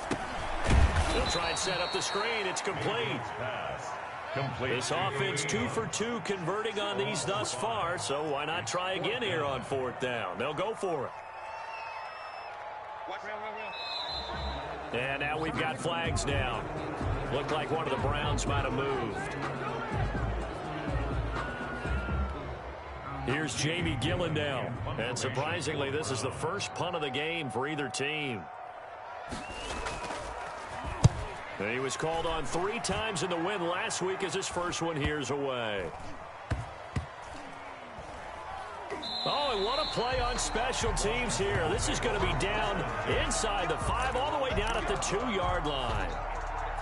They'll try and set up the screen. It's complete. This offense 2 for 2 converting on these thus far, so why not try again here on 4th down? They'll go for it. And now we've got flags down. Looked like one of the Browns might have moved. Here's Jamie Gillen now. And surprisingly, this is the first punt of the game for either team. He was called on 3 times in the win last week as his first one here's away. Oh, and what a play on special teams here. This is going to be down inside the 5, all the way down at the 2-yard line.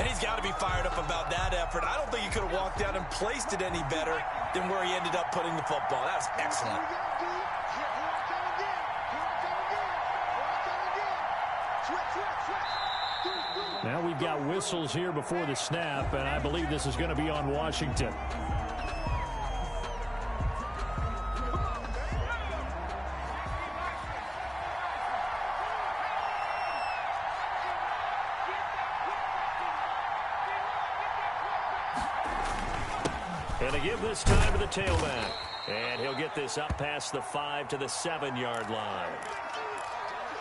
And he's got to be fired up about that effort. I don't think he could have walked down and placed it any better than where he ended up putting the football. That was excellent. Now we've got whistles here before the snap, and I believe this is going to be on Washington. And to give this time to the tailback. And he'll get this up past the 5 to the 7-yard line.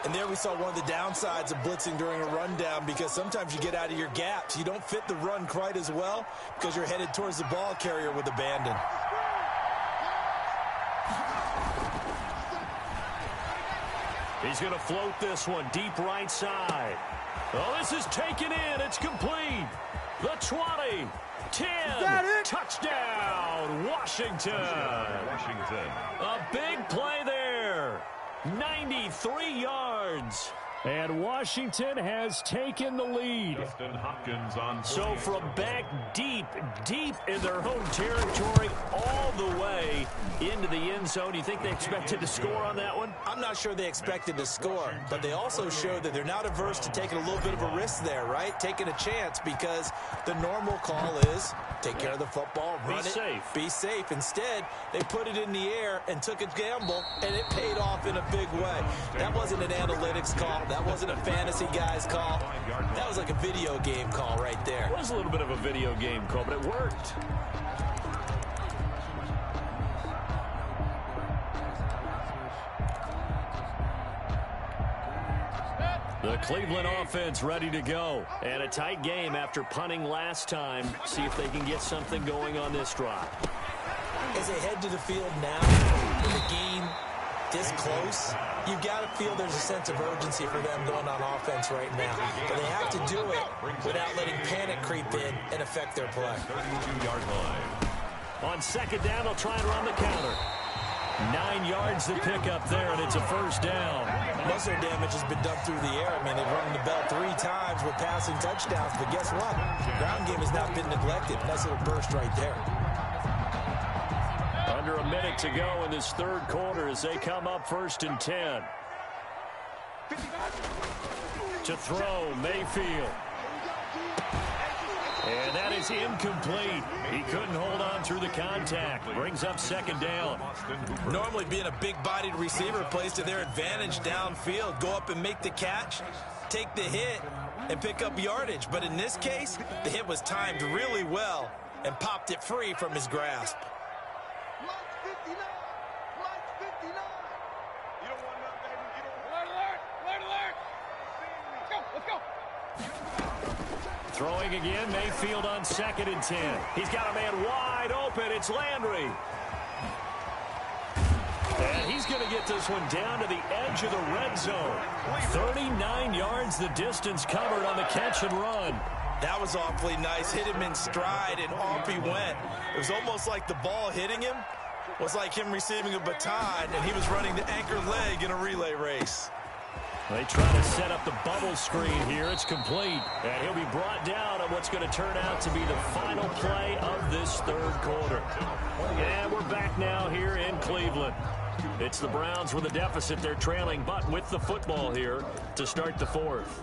And there we saw one of the downsides of blitzing during a rundown, because sometimes you get out of your gaps. You don't fit the run quite as well because you're headed towards the ball carrier with abandon. He's going to float this one deep right side. Oh, this is taken in. It's complete. The 20, 10, touchdown, Washington. A big play there. 93 yards. And Washington has taken the lead. Justin Hopkins on so from back deep in their own territory all the way into the end zone. You think they expected to score on that one? I'm not sure they expected to score, but they also showed that they're not averse to taking a little bit of a risk there, right? Taking a chance, because the normal call is take care of the football, run it, be safe. Instead, they put it in the air and took a gamble, and it paid off in a big way. That wasn't an analytics call. That wasn't a fantasy guy's call. That was like a video game call right there. It was a little bit of a video game call, but it worked. The Cleveland offense ready to go. And a tight game after punting last time. See if they can get something going on this drive. As they head to the field now, with the game this close, you've got to feel there's a sense of urgency for them going on offense right now. But they have to do it without letting panic creep in and affect their play. 32-yard line. On second down, they'll try and run the counter. 9 yards to pick up there, and it's a first down. Most of their damage has been done through the air. I mean, they've rung the bell 3 times with passing touchdowns, but guess what? The ground game has not been neglected. Nice little burst right there. Under a minute to go in this third quarter as they come up 1st and 10. To throw, Mayfield. And that is incomplete. He couldn't hold on through the contact. Brings up second down. Normally being a big-bodied receiver plays to their advantage downfield. Go up and make the catch, take the hit, and pick up yardage. But in this case, the hit was timed really well and popped it free from his grasp. Throwing again, Mayfield on 2nd and 10. He's got a man wide open. It's Landry. And he's going to get this one down to the edge of the red zone. 39 yards the distance covered on the catch and run. That was awfully nice. Hit him in stride, and off he went. It was almost like the ball hitting him was like him receiving a baton, and he was running the anchor leg in a relay race. They try to set up the bubble screen here. It's complete. And he'll be brought down on what's going to turn out to be the final play of this third quarter. And we're back now here in Cleveland. It's the Browns with a deficit. They're trailing, but with the football here to start the fourth.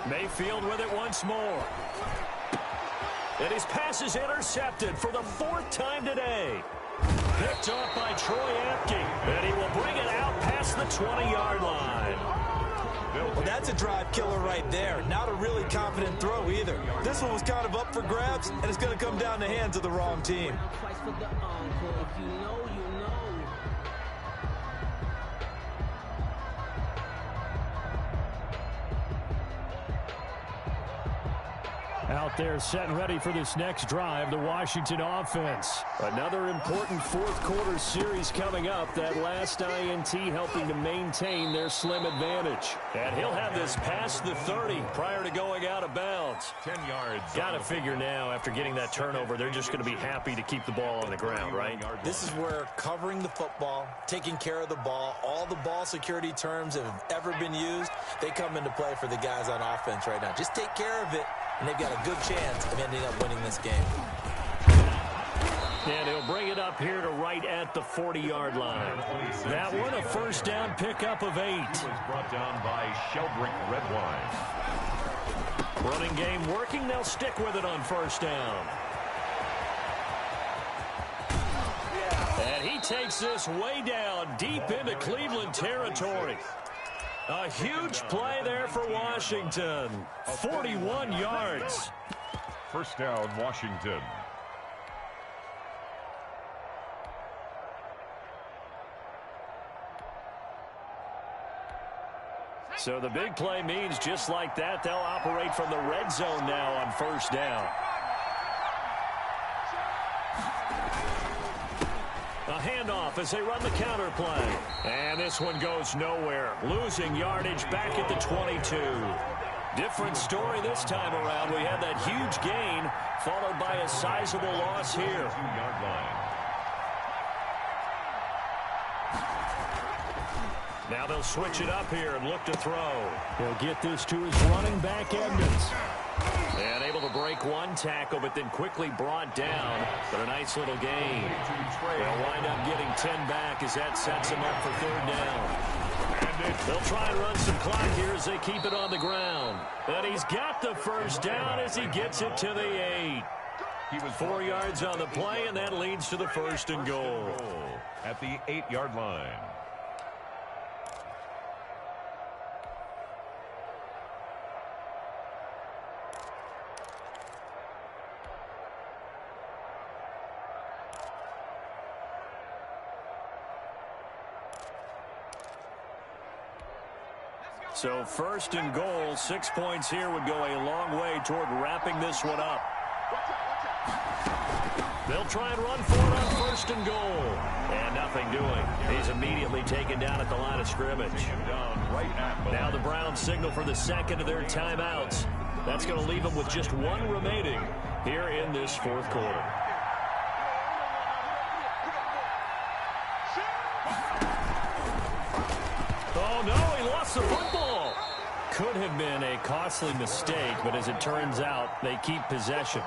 Mayfield with it once more. And his pass is intercepted for the 4th time today. Picked off by Troy Apke. And he will bring it out past the 20-yard line. Well, that's a drive killer right there. Not a really confident throw either. This one was kind of up for grabs, and it's going to come down the hands of the wrong team. Out there set and ready for this next drive, the Washington offense. Another important fourth quarter series coming up. That last INT helping to maintain their slim advantage. And he'll have this past the 30 prior to going out of bounds. 10 yards. Got to figure now, after getting that turnover, they're just going to be happy to keep the ball on the ground, right? This is where covering the football, taking care of the ball, all the ball security terms that have ever been used, they come into play for the guys on offense right now. Just take care of it, and they've got a good chance of ending up winning this game. And he'll bring it up here to right at the 40-yard line. That one, a first down pickup of 8. He was brought down by Sheldrick Redwine. Running game working. They'll stick with it on first down. And he takes this way down, deep into Cleveland territory. A huge play there for Washington. 41 yards. First down, Washington. So the big play means just like that, they'll operate from the red zone now on first down. A handoff as they run the counter play. And this one goes nowhere. Losing yardage back at the 22. Different story this time around. We had that huge gain followed by a sizable loss here. 2-yard line. Now they'll switch it up here and look to throw. He'll get this to his running back, Edmonds. And able to break one tackle, but then quickly brought down. But a nice little gain. They'll wind up getting 10 back as that sets him up for third down. They'll try and run some clock here as they keep it on the ground. And he's got the first down as he gets it to the 8. He was 4 yards on the play, and that leads to the first and goal. At the 8-yard line. So first and goal, 6 points here would go a long way toward wrapping this one up. They'll try and run for it on first and goal. And nothing doing. He's immediately taken down at the line of scrimmage. Now the Browns signal for the second of their timeouts. That's going to leave them with just one remaining here in this fourth quarter. Oh, no, he lost the football. Could have been a costly mistake, but as it turns out, they keep possession.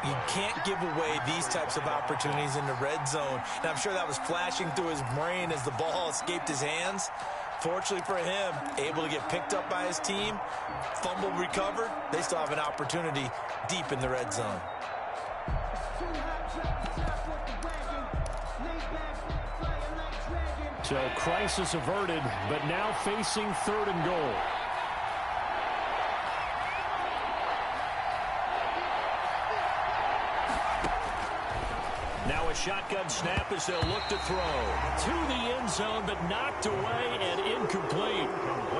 You can't give away these types of opportunities in the red zone. And I'm sure that was flashing through his brain as the ball escaped his hands. Fortunately for him, able to get picked up by his team, fumbled, recovered. They still have an opportunity deep in the red zone. So crisis averted, but now facing third and goal. Now a shotgun snap as they'll look to throw. To the end zone, but knocked away and incomplete.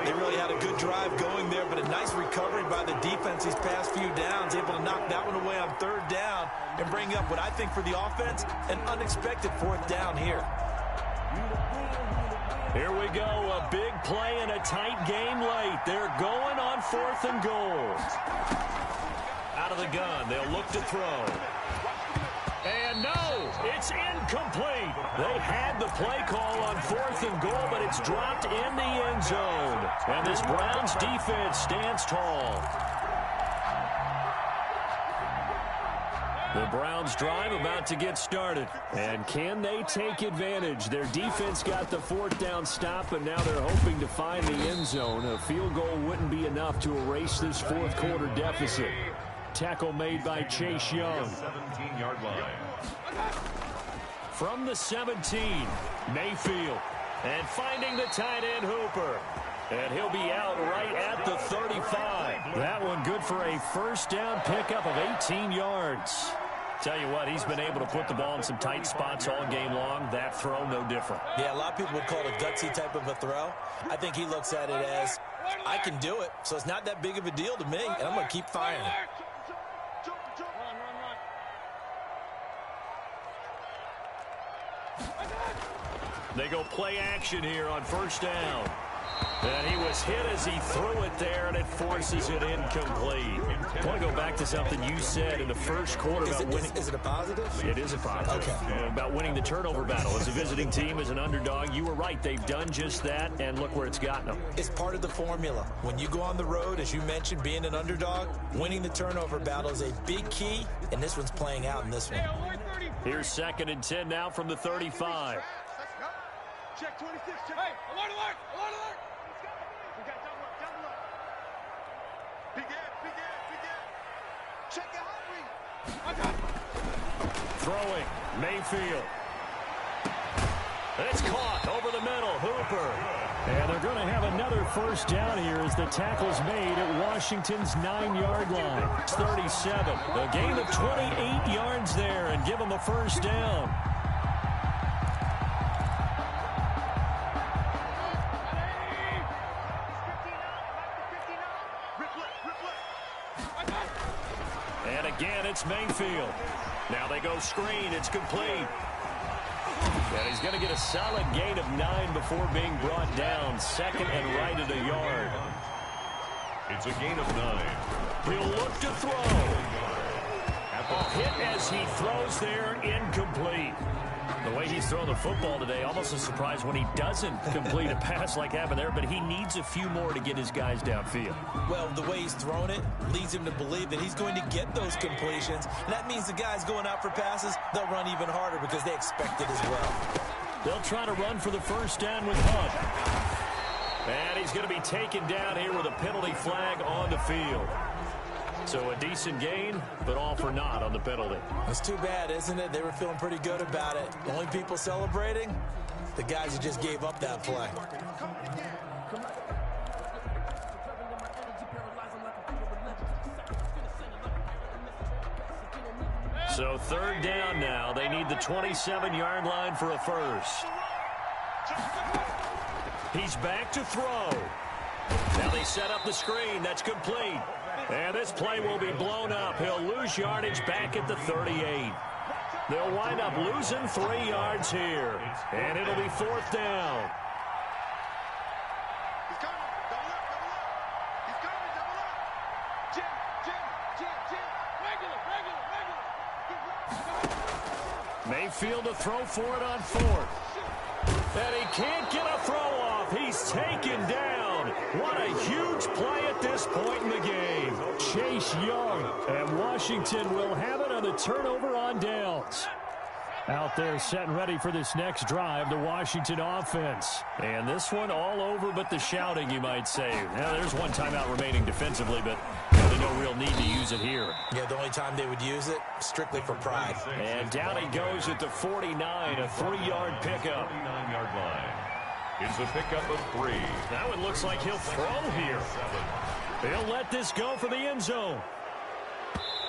They really had a good drive going there, but a nice recovery by the defense these past few downs. Able to knock that one away on third down and bring up what I think for the offense, an unexpected fourth down here. Here we go, a big play and a tight game late. They're going on fourth and goal. Out of the gun, they'll look to throw. And no, it's incomplete. They had the play call on fourth and goal, but it's dropped in the end zone. And this Browns defense stands tall. The Browns drive about to get started. And can they take advantage? Their defense got the fourth down stop, and now they're hoping to find the end zone. A field goal wouldn't be enough to erase this fourth quarter deficit. Tackle made by Chase Young. 17-yard line. From the 17, Mayfield. And finding the tight end Hooper. And he'll be out right at the 35. That one good for a first down pickup of 18 yards. Tell you what, he's been able to put the ball in some tight spots all game long. That throw, no different. Yeah, a lot of people would call it a gutsy type of a throw. I think he looks at it as, I can do it, so it's not that big of a deal to me, and I'm going to keep firing. They go play action here on first down. And he was hit as he threw it there, and it forces it incomplete. I want to go back to something you said in the first quarter about winning. Is it a positive? It is a positive. Okay. About winning the turnover battle. As a visiting team, as an underdog, you were right. They've done just that, and look where it's gotten them. It's part of the formula. When you go on the road, as you mentioned, being an underdog, winning the turnover battle is a big key, and this one's playing out in this one. Here's 2nd and 10 now from the 35. Check 26. Check. Hey, alert, alert, alert, alert. We got double up, double up. Big Ed, big Ed, big Ed. Check your hot read. Throwing, Mayfield. It's caught over the middle, Hooper. And they're going to have another first down here as the tackle's made at Washington's 9-yard line. It's 37. A gain of 28 yards there and give them a first down. And again, it's Mayfield. Now they go screen. It's complete. And he's going to get a solid gain of 9 before being brought down. 2nd and right at a yard. It's a gain of 9. He'll look to throw. A hit as he throws there, incomplete. The way he's throwing the football today, almost a surprise when he doesn't complete a pass like happened there, but he needs a few more to get his guys downfield. Well, the way he's thrown it leads him to believe that he's going to get those completions. And that means the guys going out for passes, they'll run even harder because they expect it as well. They'll try to run for the first down with Hunt. And he's going to be taken down here with a penalty flag on the field. So a decent gain, but all for naught on the penalty. It's too bad, isn't it? They were feeling pretty good about it. The only people celebrating, the guys who just gave up that play. So 3rd down now. They need the 27-yard line for a first. He's back to throw. Now they set up the screen. That's complete. And this play will be blown up. He'll lose yardage back at the 38. They'll wind up losing 3 yards here. And it'll be 4th down. He's coming. Double up, double up. He's coming, double up. Jim, Jim, Jim, Jim. Regular, regular, regular. Mayfield to throw for it on 4th. And he can't get a throw off. He's taken down. What a huge play at this point in the game. Chase Young. And Washington will have it on the turnover on downs. Out there set and ready for this next drive, the Washington offense. And this one all over but the shouting, you might say. Now, there's one timeout remaining defensively, but really no real need to use it here. Yeah, the only time they would use it, strictly for pride. And down he goes at the 49, a 3-yard pickup. 49-yard line. It's a pickup of 3. Now it looks like he'll throw here. He'll let this go for the end zone.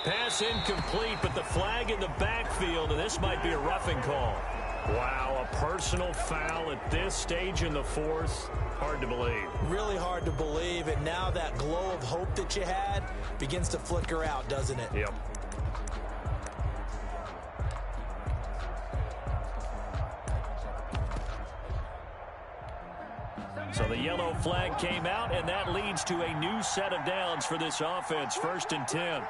Pass incomplete, but the flag in the backfield, and this might be a roughing call. Wow, a personal foul at this stage in the 4th. Hard to believe. Really hard to believe, and now that glow of hope that you had begins to flicker out, doesn't it? Yep. So the yellow flag came out, and that leads to a new set of downs for this offense. 1st and 10.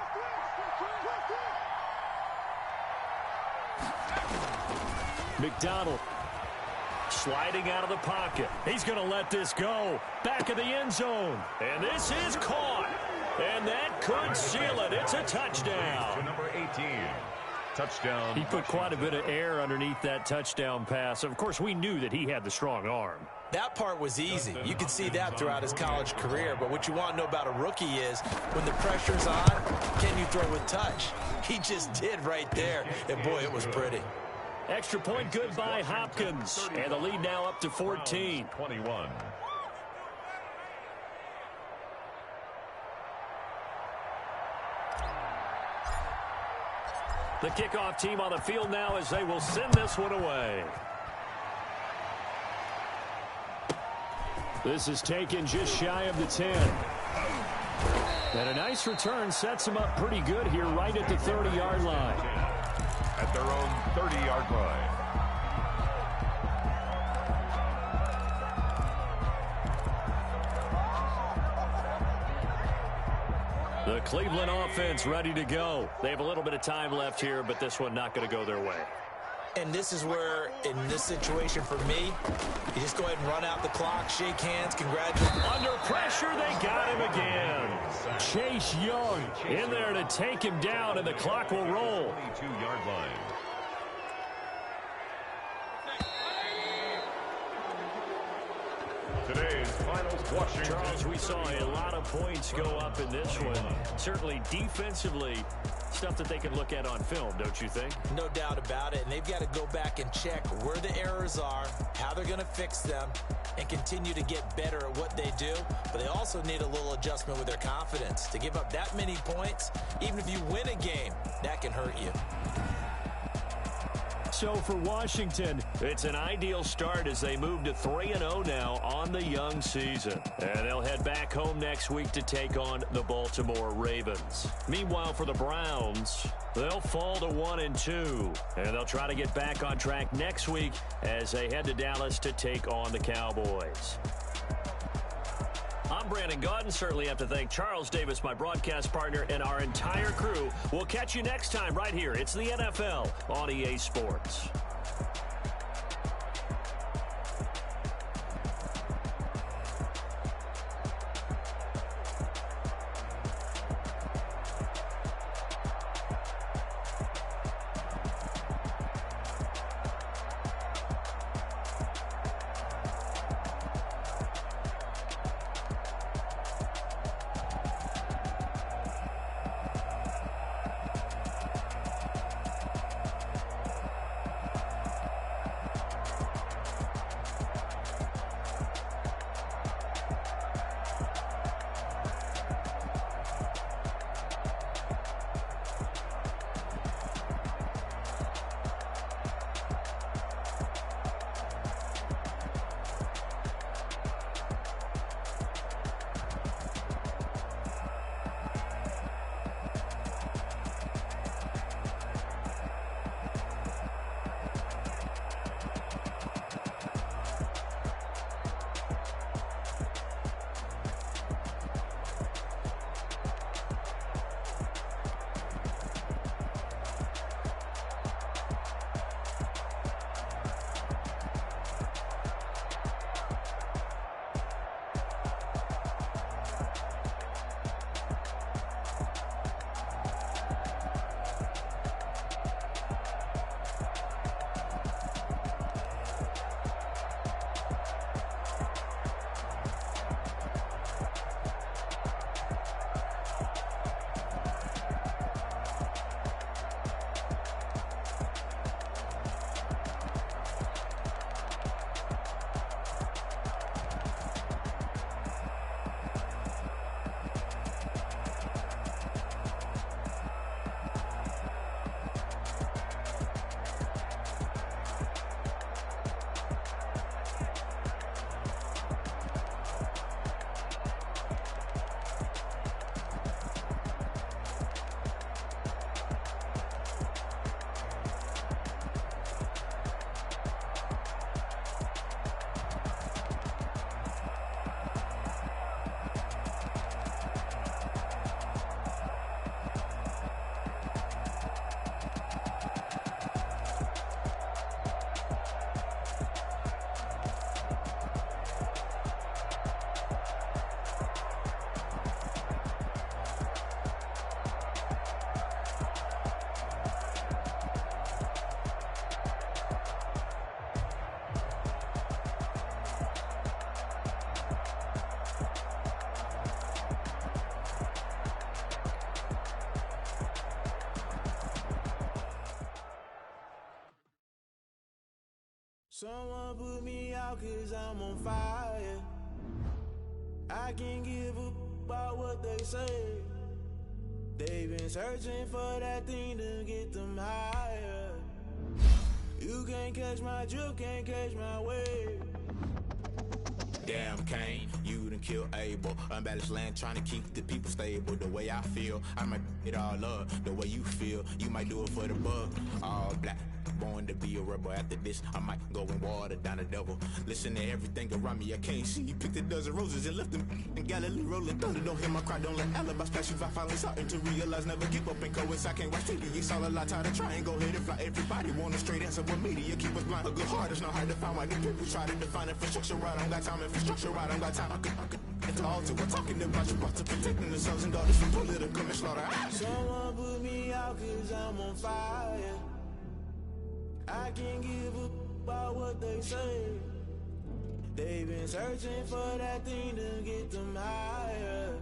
McDonald sliding out of the pocket. He's going to let this go. Back of the end zone. And this is caught. And that could seal it. It's a touchdown. To number 18. Touchdown. He put quite a bit of air underneath that touchdown pass. Of course, we knew that he had the strong arm. That part was easy. You could see that throughout his college career. But what you want to know about a rookie is when the pressure's on, can you throw with touch? He just did right there. And, boy, it was pretty. Extra point good by Hopkins. And the lead now up to 14. 21. The kickoff team on the field now as they will send this one away. This is taken just shy of the 10. And a nice return sets them up pretty good here right at the 30-yard line. At their own 30-yard line. The Cleveland offense ready to go. They have a little bit of time left here, but this one not going to go their way. And this is where, in this situation for me, you just go ahead and run out the clock, shake hands, congratulate. Under pressure, they got him again. Chase Young in there to take him down, and the clock will roll. 22-yard line. Today's finals, Washington. Charles, we saw a lot of points go up in this one. Certainly defensively, stuff that they can look at on film, don't you think? No doubt about it. And they've got to go back and check where the errors are, how they're going to fix them, and continue to get better at what they do. But they also need a little adjustment with their confidence. To give up that many points, even if you win a game, that can hurt you. So for Washington, it's an ideal start as they move to 3-0 now on the young season. And they'll head back home next week to take on the Baltimore Ravens. Meanwhile, for the Browns, they'll fall to 1-2. And they'll try to get back on track next week as they head to Dallas to take on the Cowboys. I'm Brandon Gaudin. Certainly have to thank Charles Davis, my broadcast partner, and our entire crew. We'll catch you next time right here. It's the NFL on EA Sports. Someone put me out 'cause I'm on fire. I can't give up about what they say. They've been searching for that thing to get them higher. You can't catch my drift, can't catch my wave. Damn, Kane, you done killed Abel. Unbalanced land, trying to keep the people stable. The way I feel, I might it all up. The way you feel, you might do it for the buck. All black, born to be a rebel. After this, I might go and water down the devil. Listen to everything around me, I can't see. Picked a dozen roses and left them in Galilee rolling thunder. Don't hear my cry, don't let alibis pass you. I finally starting to realize, never give up and coincide. Can't watch TV, it's all a lot. Tired of trying, go ahead and fly. Everybody want a straight answer with media, keep us blind. A good heart is not hard to find. Why the people try to define infrastructure right? I don't got time, infrastructure right, I don't got time. I could at the altar, we're talking about you, about to protecting the sons and daughters from political manslaughter. Someone put me out cause I'm on fire. I can't give up about what they say. They've been searching for that thing to get them higher.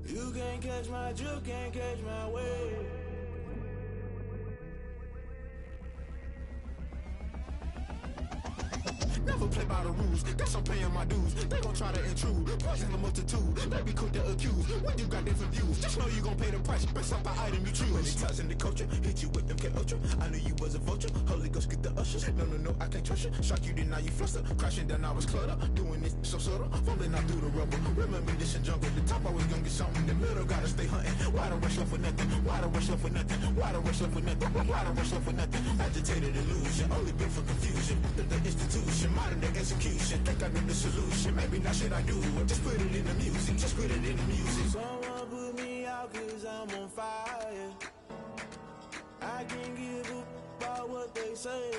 You can't catch my drift, can't catch my wave. Never play by the rules, guess I'm paying my dues. They gon' try to intrude, poison the multitude. They be quick to accuse, when you got different views. Just know you gon' pay the price, based off the item you choose. Many times in the culture, hit you with them K-Ultra. I knew you was a vulture, Holy Ghost get the ushers. No, I can't trust you. Shock you, then now you fluster. Crashing down, I was cluttered. Doing this so subtle, falling out through the rubble. Remember this in jungle, the top I was gonna get something. The middle gotta stay hunting. Why the rush left for nothing? Why the rush left for nothing? Why the rush left for nothing? Why the rush left for nothing? Agitated illusion, only built for confusion. The institution, modern day execution. Think I know the solution. Maybe not shit I do. Just put it in the music. Just put it in the music. Someone put me out cause I'm on fire. I can't give up about what they say.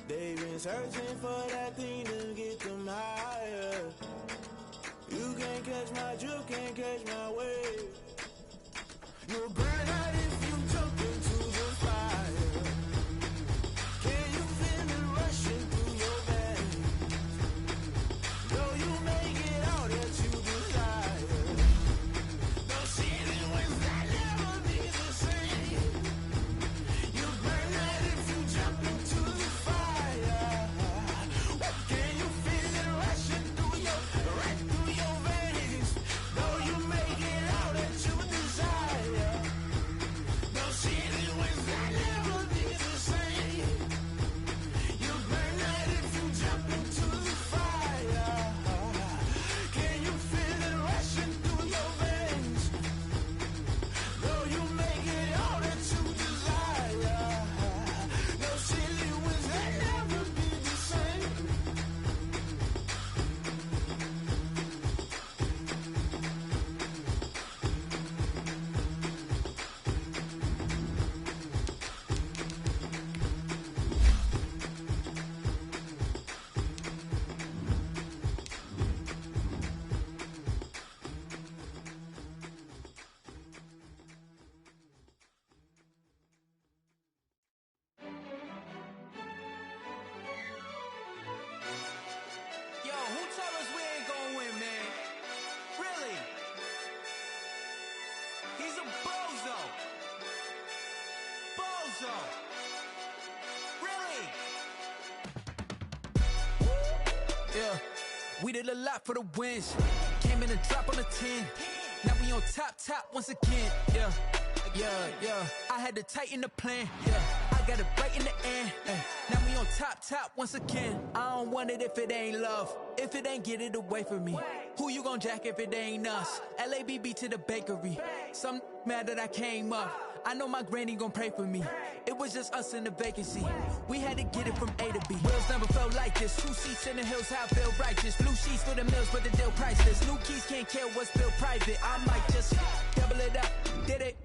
They've been searching for that thing to get them higher. You can't catch my drift, can't catch my wave. You'll burn out if you jump into the fire. Can you feel it rushing through your veins? Though you may get all that you desire, no ceiling wins that never be the same. You burn out if you jump into the fire. Can you feel it rushing through your veins? Though you may get all that you desire, no ceiling wins that never be the same. You burn out if you jump into the fire. Can you feel it rushing through your veins? Though you may get all that you desire, no ceiling wins that never be the same. Yo, who told us we ain't gonna win, man? Really? He's a bozo. Bozo. Really? Yeah, we did a lot for the wins. Came in a drop on a 10. Now we on top once again. Yeah. I had to tighten the plan. Yeah, I got it right in the end. Now we on top once again. I don't want it if it ain't love. If it ain't, get it away from me. Who you gon' jack if it ain't us? LABB to the bakery. Some mad that I came up. I know my granny gon' pray for me. It was just us in the vacancy. We had to get it from A to B. Wheels never felt like this. 2 seats in the hills, how I feel righteous. Blue sheets for the mills, but the deal priceless. New keys can't kill what's built private. I might just double it up. Did it?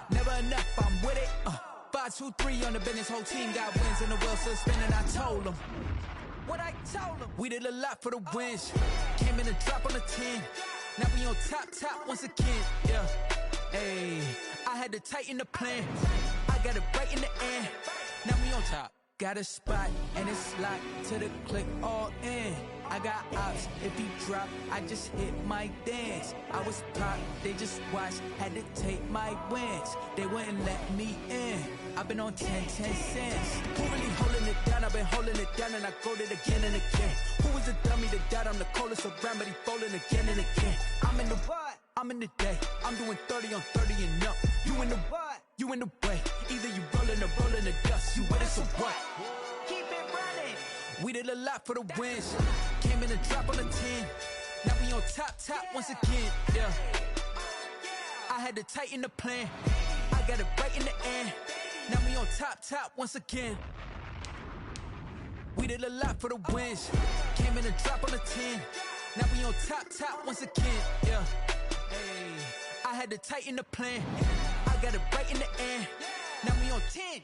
Never enough, I'm with it. 5, 2, 3 on the business. Whole team got wins and the wheels still spinning. I told them what I told them. We did a lot for the wins. Came in a drop on a 10. Now we on top once again. Yeah. Hey, I had to tighten the plan. I got it right in the end. Now we on top. Got a spot and it's locked to the click all in. I got ops, if he drop, I just hit my dance. I was pop, they just watched, had to take my wins. They wouldn't let me in. I've been on 10 cents. Who really holding it down? I've been holding it down and I go it again and again. Who was the dummy that died? I'm the coldest around, but he folding again and again. I'm in the what? I'm in the day. I'm doing 30 on 30 and up. You in the what? You in the way. Either you rolling or rolling the dust. You with us or what? Keep it running. We did a lot for the wins. Came in a drop on a 10. Now we on top once again, yeah. I had to tighten the plan. I got it right in the end. Now we on top once again. We did a lot for the wins. Came in a drop on a 10. Now we on top once again, yeah. Hey, I had to tighten the plan. I got it right in the end. Now we on 10.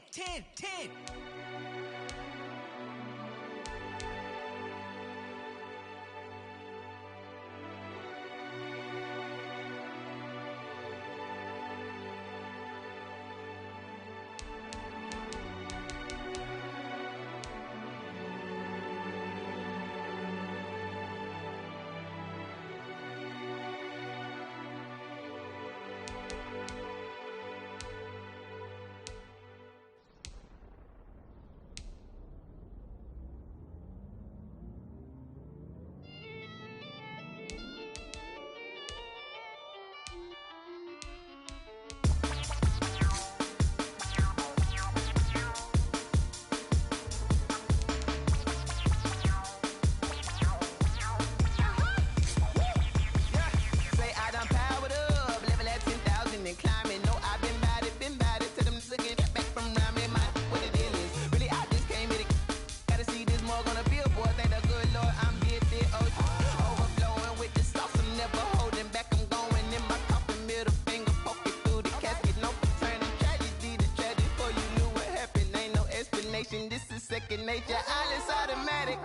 This is second nature. All is automatic.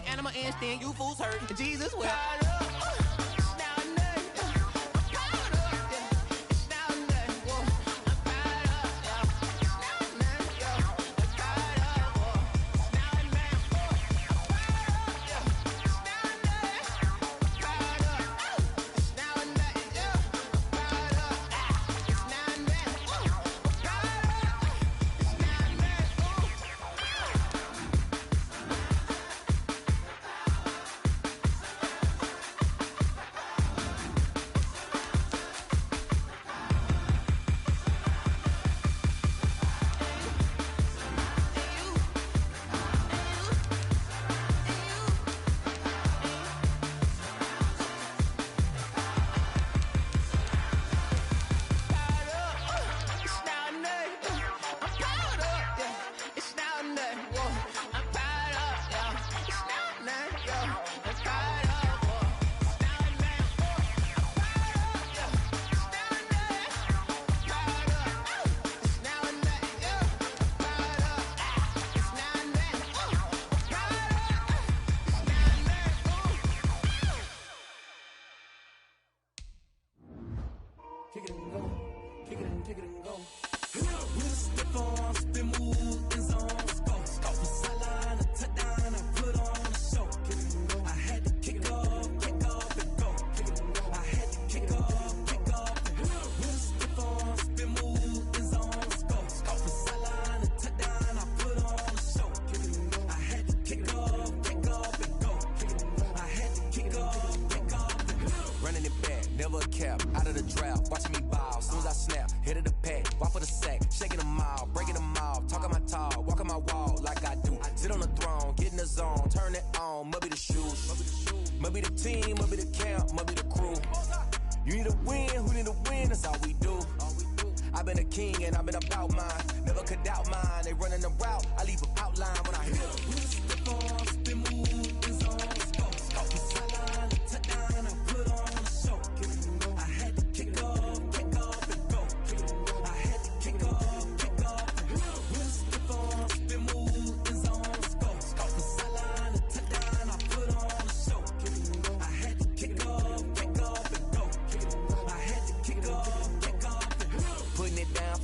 Animal instinct, you fools hurt. Jesus will. Kick it and go. Kick it and go. With a stiff arm, spin move, in zone, go. Off the sideline, a touchdown, I put on a show. Kick it and go. I had to kick off and go. Kick it and go. I had to kick off and go. With a stiff arm, spin move, in zone, go. Off the sideline, a touchdown, I put on a show. Kick it and go. I had to kick off and go. Kick it and go. I had to kick off and go. Running it back, never a cap, out of the draft, watching me ball, soon as I snap, hit of the pack, walk for the sack, shaking them all, breaking them all, talking my talk, walking my wall like I do, sit on the throne, get in the zone, turn it on, must be the shoes, must be the team, must be the camp, must be the crew, you need a win, who need a win, that's all we do, I've been a king and I've been about mine, never could doubt mine, they running the route, I leave an outline when I hit them. Spin move, in zone, go. Off the sideline, a touchdown, I put on a show. I had to kick off and go. I had to kick off and go. With a stiff arm, spin move.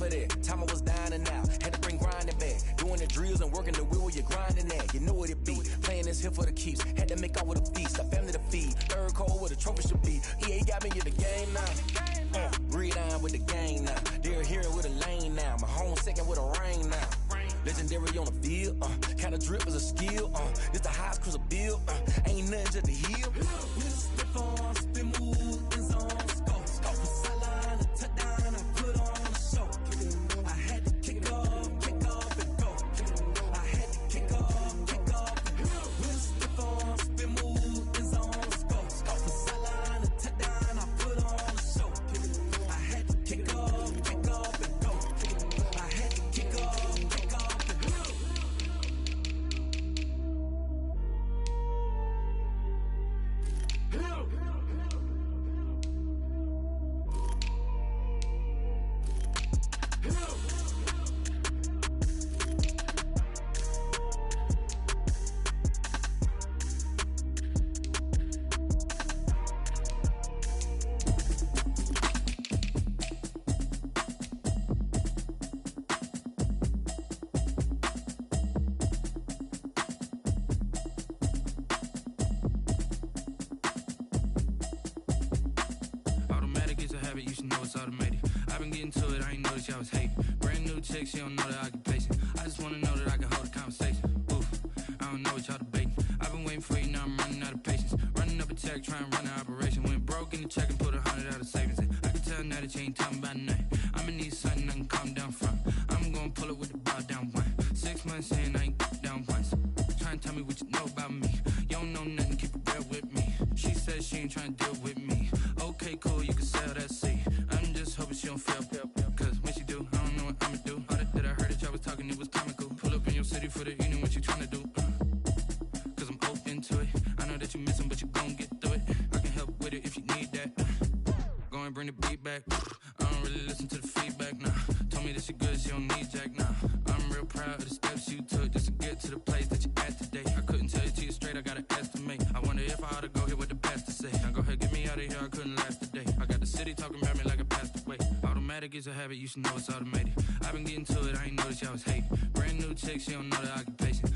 for that. Time I was down and out, had to bring grinding back. Doing the drills and working the wheel where you're grinding at. You know what it be, playing this here for the keeps. Had to make out with a feast, a family to feed. Third cold where the trophy should be. EA got me in the game now. Breathe down with the gang now. They're here with a lane now. My home second with a rain now. Legendary on the field, kinda drip is a skill, this the highest cruiser bill, ain't nothing just to heal. Stiff on, spin move, in zone, scope from sideline to touchdown, I put on a show. I had to kick off and go. I had to kick off and go. Stiff on, spin move, in zone, scope from sideline to touchdown, I put on a show. I had to kick off and go. I had to kick off. You should know it's automated. I've been getting to it, I ain't noticed y'all was hating. Brand new chick, she don't know the occupation. I just wanna know that I can hold a conversation. Oof, I don't know what y'all debating. I've been waiting for you, now I'm running out of patience. Running up a check, trying to run an operation. Went broke in the check and put 100 out of savings in. I can tell now that you ain't talking about nothing. I'ma need something I can calm down from. I'm gonna pull it with the bow down one. 6 months in, I ain't down once. Trying to tell me what you know about me. You don't know nothing, keep it real with me. She says she ain't trying to deal with me. Okay, cool, you can sell that seat. I'm just hoping she don't fail. Cause when she do, I don't know what I'ma do. All that I heard that y'all was talking, it was comical. Pull up in your city for the evening, what you tryna do? Cause I'm open to it. I know that you miss him, but you gon' get through it. I can help with it if you need that. Go and bring the beat back. I don't really listen to the feedback, nah. Told me that she good, she don't need jack, nah. I'm real proud of the steps you took just to get to the place that you at today. I couldn't tell you to you straight, I gotta estimate. I wonder if I ought to go here with the best to say. Now go ahead, get me out of here, I couldn't last a day. I got the city talking about me like I passed away. Automatic is a habit, you should know it's automated. I've been getting to it, I ain't noticed y'all was hating. Brand new chick, she don't know the occupation.